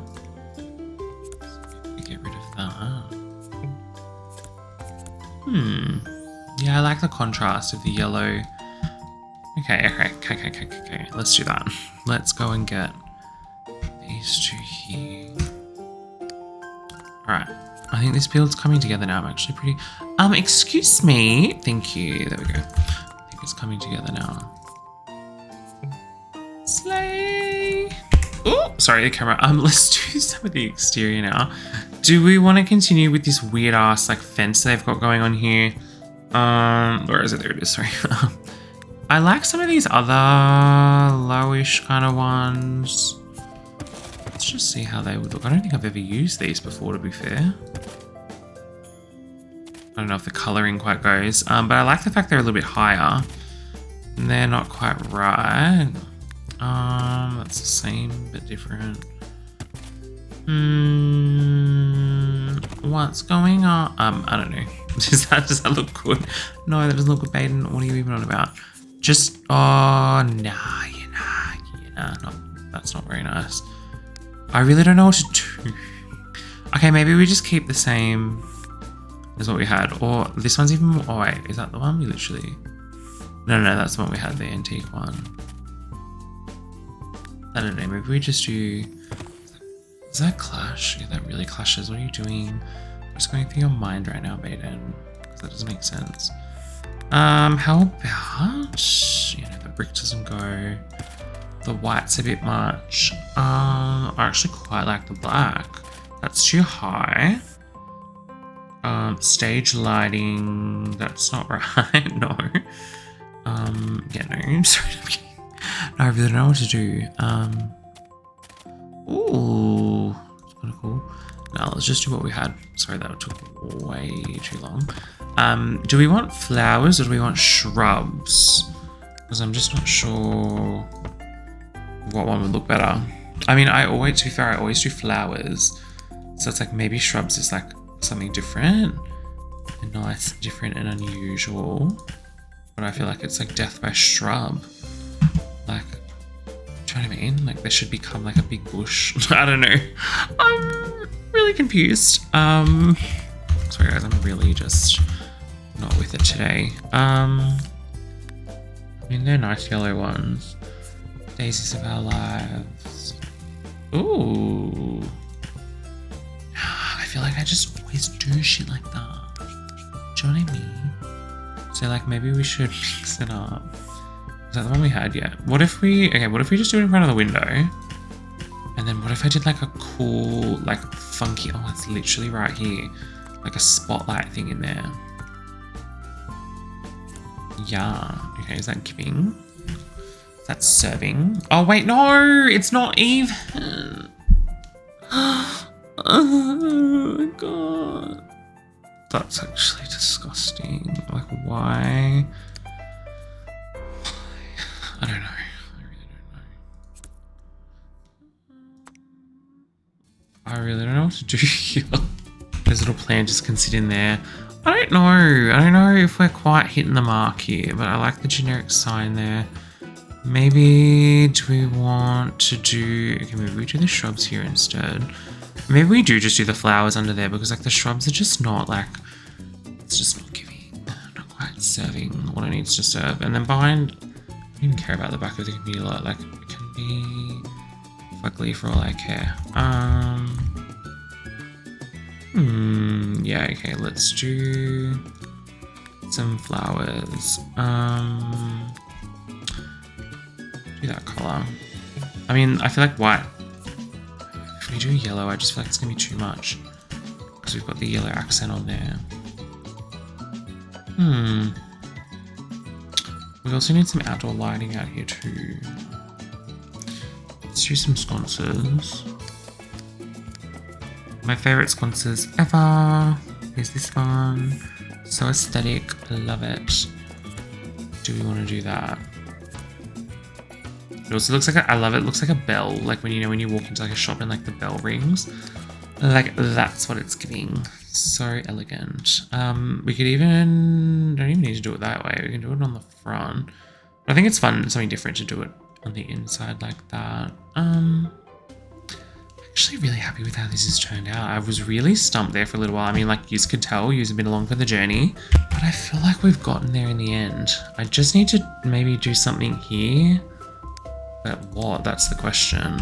So get rid of that. Yeah, I like the contrast of the yellow. Okay. Let's do that. Let's go and get these two here. Alright. I think this build's coming together now. I'm actually pretty... excuse me. Thank you. There we go. I think it's coming together now. Slay! Oh, sorry, the camera. Let's do some of the exterior now. Do we want to continue with this weird ass like fence they've got going on here? Where is it? There it is, sorry. I like some of these other lowish kind of ones. Let's just see how they would look. I don't think I've ever used these before, to be fair. I don't know if the colouring quite goes, but I like the fact they're a little bit higher. And they're not quite right. That's the same but different. What's going on? I don't know. Does that look good? No, that doesn't look good, Baden. What are you even on about? Just, oh, nah, no, that's not very nice. I really don't know what to do. Okay, maybe we just keep the same as what we had. Or this one's even more, oh wait, is that the one we literally, no, that's the one we had, the antique one. I don't know, maybe we just do, does that clash? Yeah, that really clashes. What are you doing? What's going through your mind right now, Baden? Because that doesn't make sense. How about, the brick doesn't go. The white's a bit much. I actually quite like the black. That's too high. Stage lighting, that's not right. No. Yeah, no, I'm sorry. No, I really don't know what to do. Ooh, it's kind of cool. Now let's just do what we had. Sorry, that took way too long. Do we want flowers or do we want shrubs? Because I'm just not sure what one would look better. I mean, to be fair, I always do flowers. So it's like maybe shrubs is like something different and nice, different and unusual. But I feel like it's like death by shrub. Like, do you know what I mean? Like, there should become like a big bush. I don't know. I'm really confused. Sorry guys, I'm really just not with it today. I mean, they're nice yellow ones. Daisies of our lives. Ooh. I feel like I just always do shit like that. Do you know what I mean? So like maybe we should mix it up. Is that the one we had yet? What if we just do it in front of the window? And then what if I did like a cool, like funky, oh, it's literally right here. Like a spotlight thing in there. Yeah. Okay, is that giving? That's serving. Oh wait, no, it's not even. Oh my god. That's actually disgusting. Like, why? I don't know. I really don't know. I really don't know what to do here. This little plant just can sit in there. I don't know if we're quite hitting the mark here, but I like the generic sign there. Maybe do we want to do, okay, maybe we do the shrubs here instead. Maybe we do just do the flowers under there because like the shrubs are just not like, it's just not giving, not quite serving what it needs to serve. And then behind, I don't even care about the back of the computer lot, like it can be fugly for all I care. Yeah, okay, let's do some flowers. Do that color. I mean, I feel like white. If we do yellow, I just feel like it's gonna be too much because we've got the yellow accent on there. We also need some outdoor lighting out here too. Let's do some sconces. My favorite sconces ever is this one. So aesthetic, love it. Do we want to do that? It also looks like I love it. It looks like a bell, like when you walk into like a shop and like the bell rings. Like that's what it's giving. So elegant. We could don't even need to do it that way. We can do it on the front. I think it's fun, something different to do it on the inside like that. Actually really happy with how this has turned out. I was really stumped there for a little while. I mean, like you could tell, you've been along for the journey, but I feel like we've gotten there in the end. I just need to maybe do something here. But what? That's the question.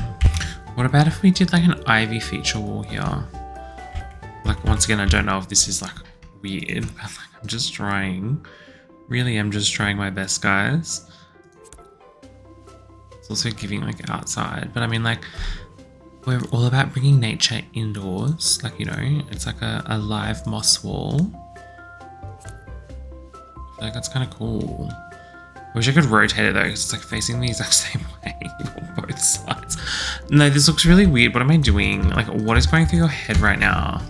What about if we did like an ivy feature wall here? Like once again, I don't know if this is like weird, but like I'm just trying. Really, I'm just trying my best, guys. It's also giving like outside, but I mean like we're all about bringing nature indoors. Like, you know, it's like a live moss wall. I feel like that's kind of cool. I wish I could rotate it though, because it's like facing the exact same way on both sides. No, this looks really weird. What am I doing? Like, what is going through your head right now?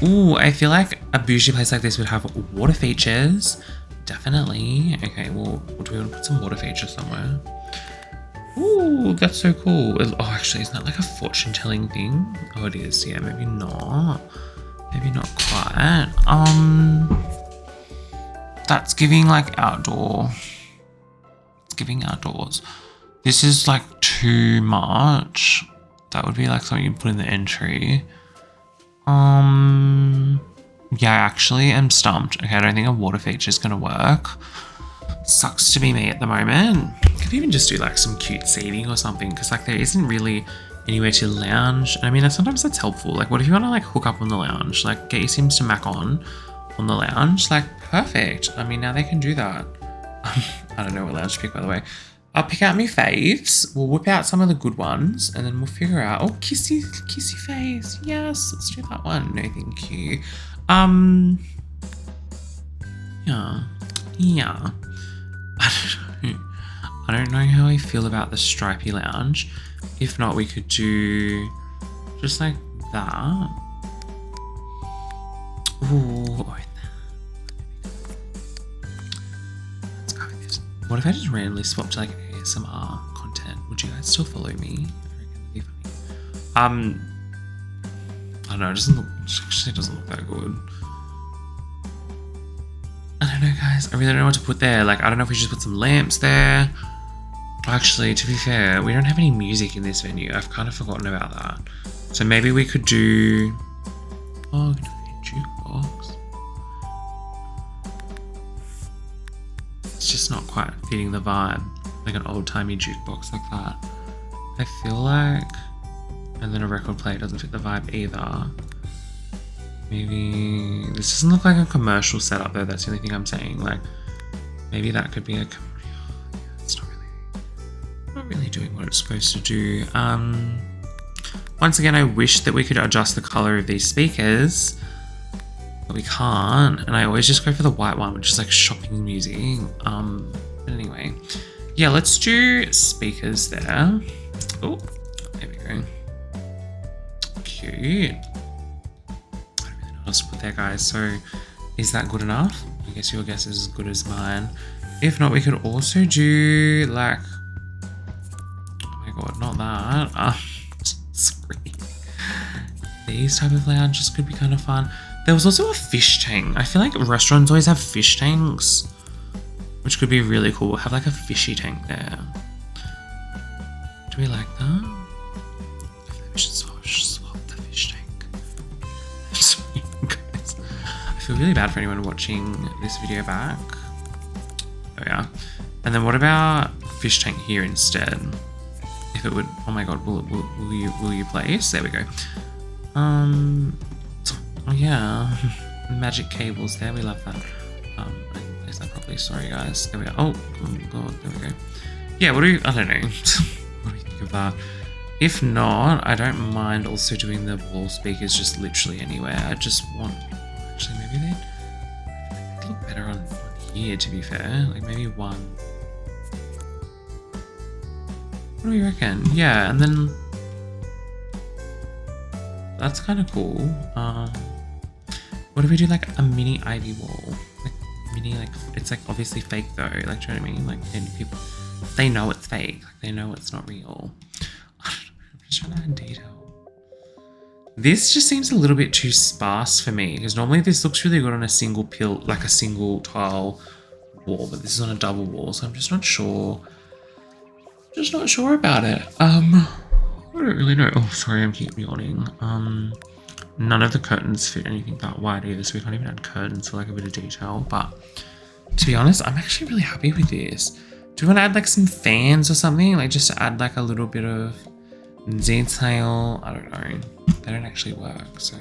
Ooh, I feel like a bougie place like this would have water features. Definitely. Okay, well, do we want to put some water features somewhere? Ooh, that's so cool. Oh, actually, isn't that like a fortune telling thing? Oh, it is. Yeah, maybe not. Maybe not quite. That's giving like outdoor. Giving outdoors. This is like too much. That would be like something you put in the entry. Yeah, I actually am stumped. Okay, I don't think a water feature is gonna work. Sucks to be me at the moment. Could even just do like some cute seating or something, because like there isn't really anywhere to lounge. I mean, sometimes that's helpful. Like, what if you want to like hook up on the lounge? Like, get your Sims to Mac on the lounge? Like, perfect. I mean, now they can do that. I don't know what lounge to pick, by the way. I'll pick out my faves. We'll whip out some of the good ones, and then we'll figure out. Oh, kissy face. Yes, let's do that one. No, thank you. Yeah. I don't know how I feel about the stripy lounge. If not, we could do just like that. Ooh. Let's go with this. What if I just randomly swapped to like ASMR content? Would you guys still follow me? I reckon it'd be funny. I don't know, it doesn't look that good. I don't know, guys. I really don't know what to put there. Like, I don't know if we should just put some lamps there. Actually, to be fair, we don't have any music in this venue. I've kind of forgotten about that. So maybe we could do... Oh, jukebox. It's just not quite fitting the vibe. Like an old-timey jukebox like that. I feel like... And then a record player doesn't fit the vibe either. Maybe... This doesn't look like a commercial setup though, that's the only thing I'm saying. Like, maybe that could be a... It's not really doing what it's supposed to do. Once again, I wish that we could adjust the color of these speakers, but we can't. And I always just go for the white one, which is like shopping music. But anyway, yeah, let's do speakers there. Oh, there we go. Cute. I don't really know what else to put there, guys. So is that good enough? I guess your guess is as good as mine. If not, we could also do like, oh my god, not that. Sorry. These type of lounges could be kind of fun. There was also a fish tank. I feel like restaurants always have fish tanks, which could be really cool. We'll have like a fishy tank there. Do we like that? I feel like we should swap the fish tank. Sorry, guys. I feel really bad for anyone watching this video back. Oh yeah. And then what about fish tank here instead? If it would, oh my god, will you place? There we go. Oh yeah, magic cables there. We love that. I didn't place that properly. Sorry guys. There we go. Oh god, there we go. Yeah, I don't know. What do you think of that? If not, I don't mind also doing the wall speakers just literally anywhere. I just want, actually maybe they'd look better on here, to be fair. Like maybe one. What do you reckon? Yeah, and then that's kind of cool. What if we do like a mini ivy wall? Like mini, like it's like obviously fake though. Like, do you know what I mean? Like, and people They know it's fake. Like, they know it's not real. I'm just trying to add detail. This just seems a little bit too sparse for me, because normally this looks really good on a single like a single tile wall, but this is on a double wall, so I'm just not sure. Just not sure about it. I don't really know. Oh, sorry, I'm keep yawning. None of the curtains fit anything that wide either, so we can't even add curtains for like a bit of detail. But to be honest, I'm actually really happy with this. Do you want to add like some fans or something? Like just to add like a little bit of detail. I don't know. They don't actually work, so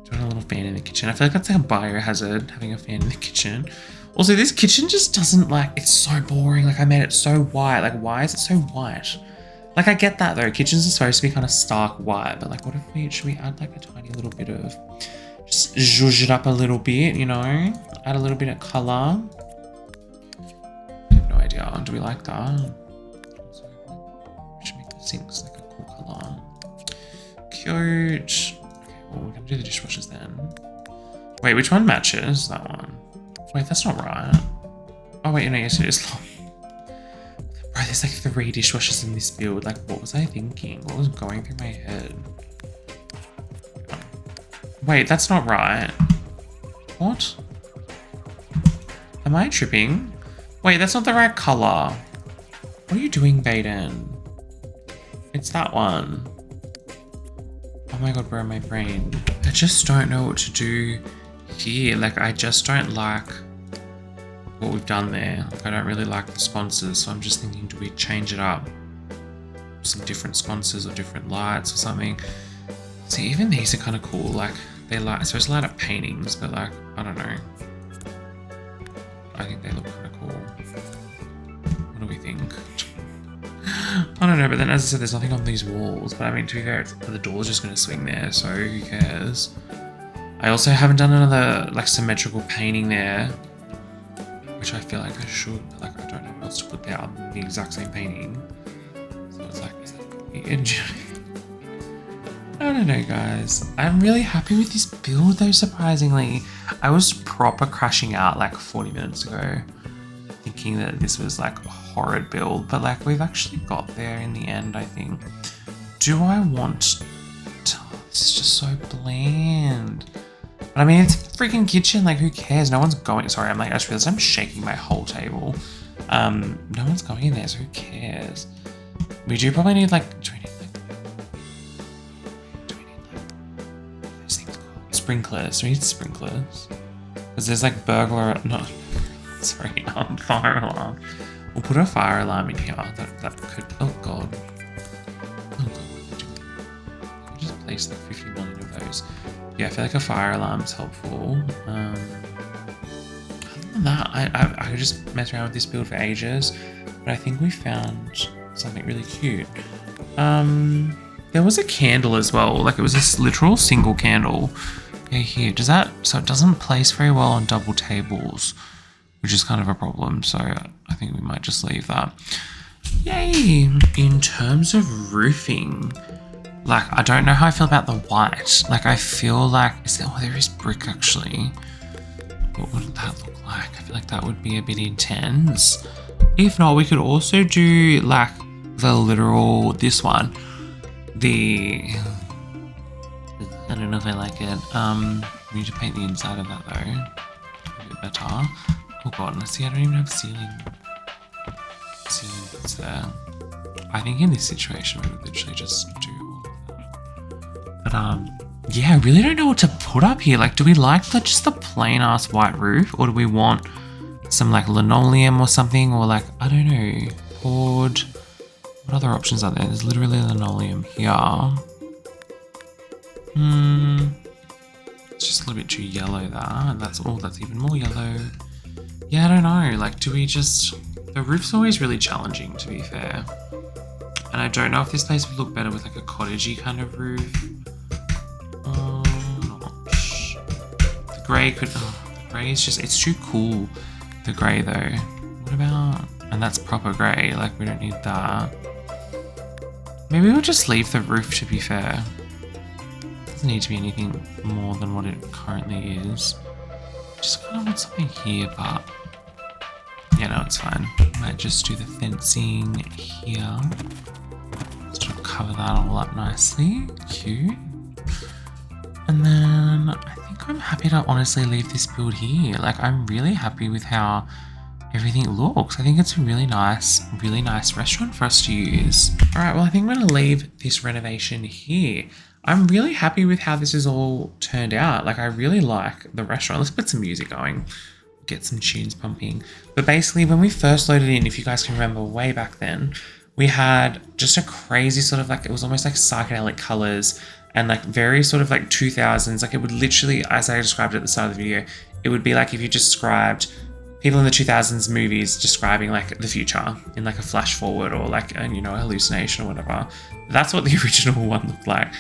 doing a little fan in the kitchen. I feel like that's like a biohazard, having a fan in the kitchen. Also, this kitchen just doesn't like, it's so boring. Like I made it so white. Like why is it so white? Like I get that though, kitchens are supposed to be kind of stark white, but like what if should we add like a tiny little bit of, just zhuzh it up a little bit, you know? Add a little bit of colour. I have no idea, do we like that? So, we should make the sinks like a cool colour. Cute. Okay, well we're gonna do the dishwashers then. Wait, which one matches? That one. Wait, that's not right. Oh wait, no, yes it is. Bro, there's like 3 dishwashers in this build. Like, what was I thinking? What was going through my head? Wait, that's not right. What? Am I tripping? Wait, that's not the right color. What are you doing, Bayden? It's that one. Oh my god, bro, my brain. I just don't know what to do here. Like, I just don't like what we've done there. Like, I don't really like the sconces, so I'm just thinking, do we change it up? Some different sconces or different lights or something. See, even these are kind of cool. Like, they're like, supposed to light up paintings, but like, I don't know. I think they look kind of cool. What do we think? I don't know, but then as I said, there's nothing on these walls. But I mean, to be fair, the door's just going to swing there, so who cares? I also haven't done another like symmetrical painting there, which I feel like I should, but like I don't know what else to put there other than the exact same painting. So it's like, is that weird? I don't know, guys. I'm really happy with this build though, surprisingly. I was proper crashing out like 40 minutes ago, thinking that this was like a horrid build, but like we've actually got there in the end, I think. Do I want to, this is just so bland. But I mean, it's a freaking kitchen, like who cares? No one's going, sorry, I'm like, I just realized I'm shaking my whole table. No one's going in there, so who cares? We do probably need like, do we need those things called? Sprinklers, we need sprinklers. Because there's like burglar, no, sorry, fire alarm. We'll put a fire alarm in here. That could, oh god. Oh god, what are we doing? We'll just place like 50 million of those. Yeah, I feel like a fire alarm is helpful. Other than that, I could just mess around with this build for ages, but I think we found something really cute. There was a candle as well, like it was this literal single candle. Yeah, here, does that, so it doesn't place very well on double tables, which is kind of a problem, so I think we might just leave that. Yay! In terms of roofing, like, I don't know how I feel about the white. Like, I feel like, there is brick actually. What would that look like? I feel like that would be a bit intense. If not, we could also do like the literal, this one. I don't know if I like it. We need to paint the inside of that though. A bit better. Oh god, let's see, I don't even have ceiling bits there. I think in this situation we would literally just do all of that. But yeah, I really don't know what to put up here. Like, do we like just the plain ass white roof, or do we want some like linoleum or something, or like, I don't know, poured. What other options are there? There's literally linoleum here. It's just a little bit too yellow there. That's even more yellow. Yeah, I don't know. Like, do we just... The roof's always really challenging, to be fair. And I don't know if this place would look better with like a cottagey kind of roof. The grey could... Oh, the grey is just... It's too cool, the grey though. What about... And that's proper grey. Like, we don't need that. Maybe we'll just leave the roof, to be fair. Doesn't need to be anything more than what it currently is. Just kind of want something here, but... Yeah, no, it's fine. Might just do the fencing here. Just to cover that all up nicely. Cute. And then I think I'm happy to honestly leave this build here. Like, I'm really happy with how everything looks. I think it's a really nice restaurant for us to use. All right, well, I think I'm going to leave this renovation here. I'm really happy with how this is all turned out. Like, I really like the restaurant. Let's put some music going, get some tunes pumping. But basically, when we first loaded in, if you guys can remember way back then, we had just a crazy sort of like, it was almost like psychedelic colors and like very sort of like 2000s. Like, it would literally, as I described at the start of the video, it would be like if you described people in the 2000s movies describing like the future in like a flash forward or like a, you know, a hallucination or whatever. That's what the original one looked like.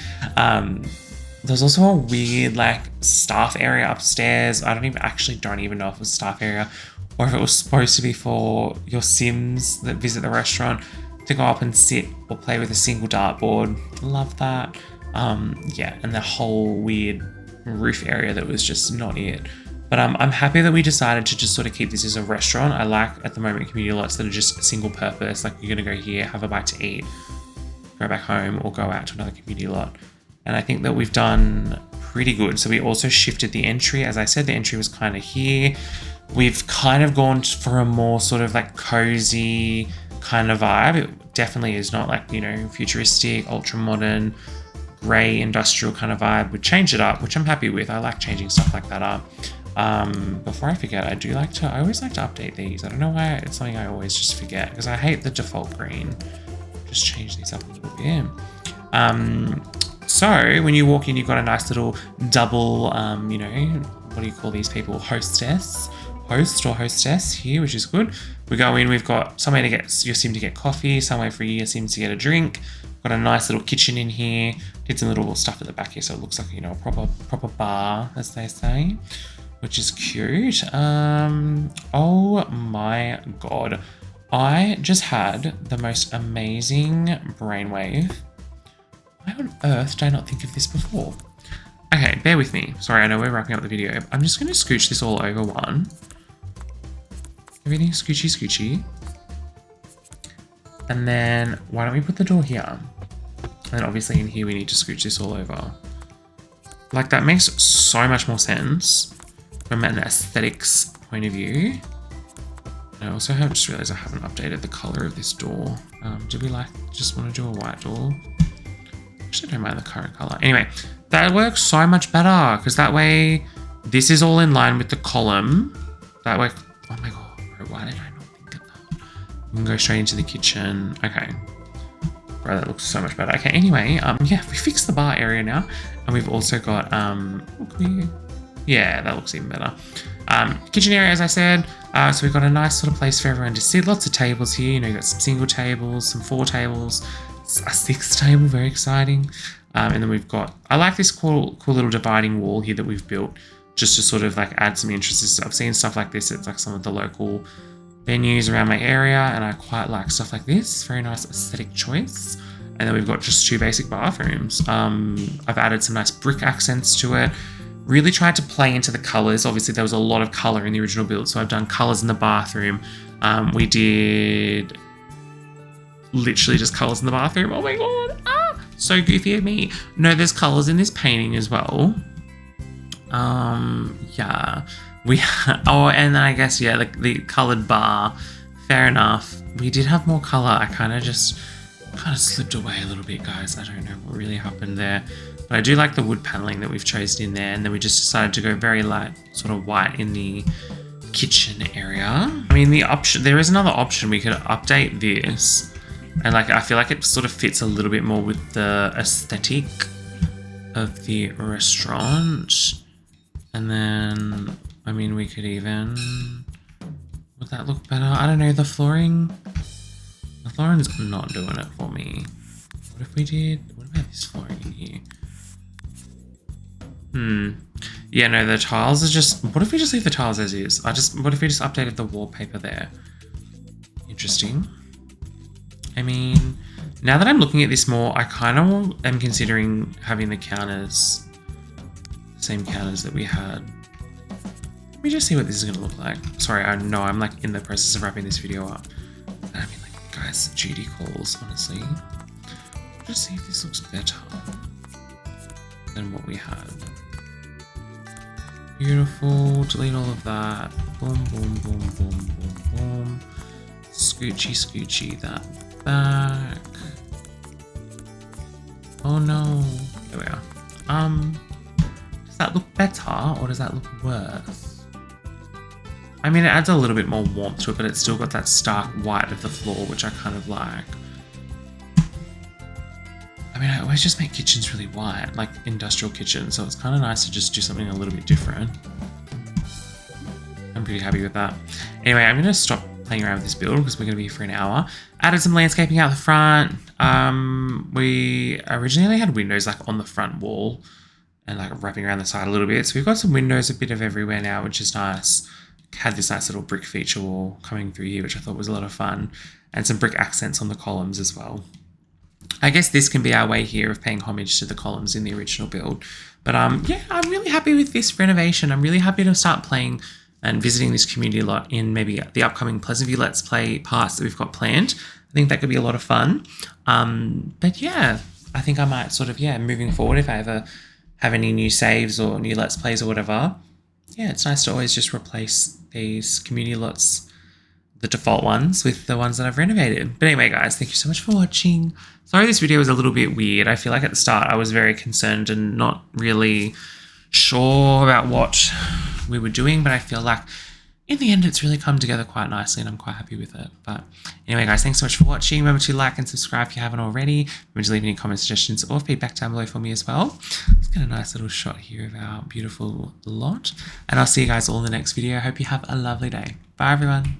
There's also a weird like staff area upstairs. I don't even know if it was staff area or if it was supposed to be for your Sims that visit the restaurant to go up and sit or play with a single dartboard. Love that. Yeah, and the whole weird roof area that was just not it. But I'm happy that we decided to just sort of keep this as a restaurant. I like at the moment community lots that are just single purpose. Like, you're gonna go here, have a bite to eat, go back home, or go out to another community lot. And I think that we've done pretty good. So we also shifted the entry. As I said, the entry was kind of here. We've kind of gone for a more sort of like cozy kind of vibe. It definitely is not like, you know, futuristic, ultra modern, grey industrial kind of vibe. We changed it up, which I'm happy with. I like changing stuff like that up. Before I forget, I always like to update these. I don't know why, it's something I always just forget because I hate the default green. Just change these up a little bit. So when you walk in, you've got a nice little double, you know, what do you call these people? Host or hostess here, which is good. We go in, we've got somewhere to get your sim to get coffee, somewhere for your sim to get a drink. Got a nice little kitchen in here. Did some little stuff at the back here, so it looks like, you know, a proper bar, as they say, which is cute. Oh my god. I just had the most amazing brainwave. Why on earth did I not think of this before? Okay, bear with me. Sorry, I know we're wrapping up the video. I'm just going to scooch this all over one. Everything scoochy. And then why don't we put the door here? And obviously in here we need to scooch this all over. Like, that makes so much more sense from an aesthetics point of view. And I also have just realized I haven't updated the color of this door. Do we just want to do a white door? Actually, I don't mind the current color. Anyway, that works so much better because that way this is all in line with the column. That way, oh my god, bro, why did I not think of that? We can go straight into the kitchen. Okay. Bro, that looks so much better. Okay, anyway, yeah, we fixed the bar area now. And we've also got, yeah, that looks even better. Kitchen area, as I said. So we've got a nice sort of place for everyone to sit. Lots of tables here. You know, you've got some single tables, some 4 tables, a 6th table, very exciting. And then we've got, I like this cool little dividing wall here that we've built just to sort of like add some interest. I've seen stuff like this at like some of the local venues around my area, and I quite like stuff like this. Very nice aesthetic choice. And then we've got just 2 basic bathrooms. I've added some nice brick accents to it. Really tried to play into the colors. Obviously, there was a lot of color in the original build, so I've done colors in the bathroom. We did literally just colors in the bathroom. Oh my god, so goofy of me. No, there's colors in this painting as well. Yeah, and then I guess, yeah, like the colored bar. Fair enough. We did have more color. I kind of slipped away a little bit, guys. I don't know what really happened there. But I do like the wood paneling that we've chosen in there. And then we just decided to go very light, sort of white in the kitchen area. I mean, there is another option. We could update this. And like, I feel like it sort of fits a little bit more with the aesthetic of the restaurant. And then, I mean, we could even, would that look better? I don't know, the flooring's not doing it for me. What if we did, what about this flooring in here? Yeah, no, the tiles are just, what if we just leave the tiles as is? What if we just updated the wallpaper there? Interesting. I mean, now that I'm looking at this more, I kind of am considering having the counters, same counters that we had Let me just see what this is going to look like. Sorry, I know I'm like in the process of wrapping this video up. I mean, like, guys, duty calls, honestly. Just see if this looks better than what we had. Beautiful. Delete all of that. Boom, boom, boom, boom, boom, boom. Scoochy, scoochy that back. Oh no. There we are. Does that look better or does that look worse? I mean, it adds a little bit more warmth to it, but it's still got that stark white of the floor, which I kind of like. I mean, I always just make kitchens really white, like industrial kitchens, so it's kind of nice to just do something a little bit different. I'm pretty happy with that. Anyway, I'm going to stop playing around with this build because we're going to be here for an hour. Added some landscaping out the front. We originally had windows like on the front wall and like wrapping around the side a little bit. So we've got some windows a bit of everywhere now, which is nice. Had this nice little brick feature wall coming through here, which I thought was a lot of fun, and some brick accents on the columns as well. I guess this can be our way here of paying homage to the columns in the original build. But yeah, I'm really happy with this renovation. I'm really happy to start playing and visiting this community lot in maybe the upcoming Pleasantview Let's Play parts that we've got planned. I think that could be a lot of fun. But yeah, I think I might sort of, moving forward, if I ever have any new saves or new Let's Plays or whatever, yeah, it's nice to always just replace these community lots, the default ones, with the ones that I've renovated. But anyway, guys, thank you so much for watching. Sorry this video was a little bit weird. I feel like at the start I was very concerned and not really sure about what we were doing, but I feel like in the end it's really come together quite nicely and I'm quite happy with it. But anyway, guys, thanks so much for watching. Remember to like and subscribe if you haven't already. Remember to leave any comment suggestions or feedback down below for me as well. Let's get a nice little shot here of our beautiful lot, and I'll see you guys all in the next video. I hope you have a lovely day. Bye everyone.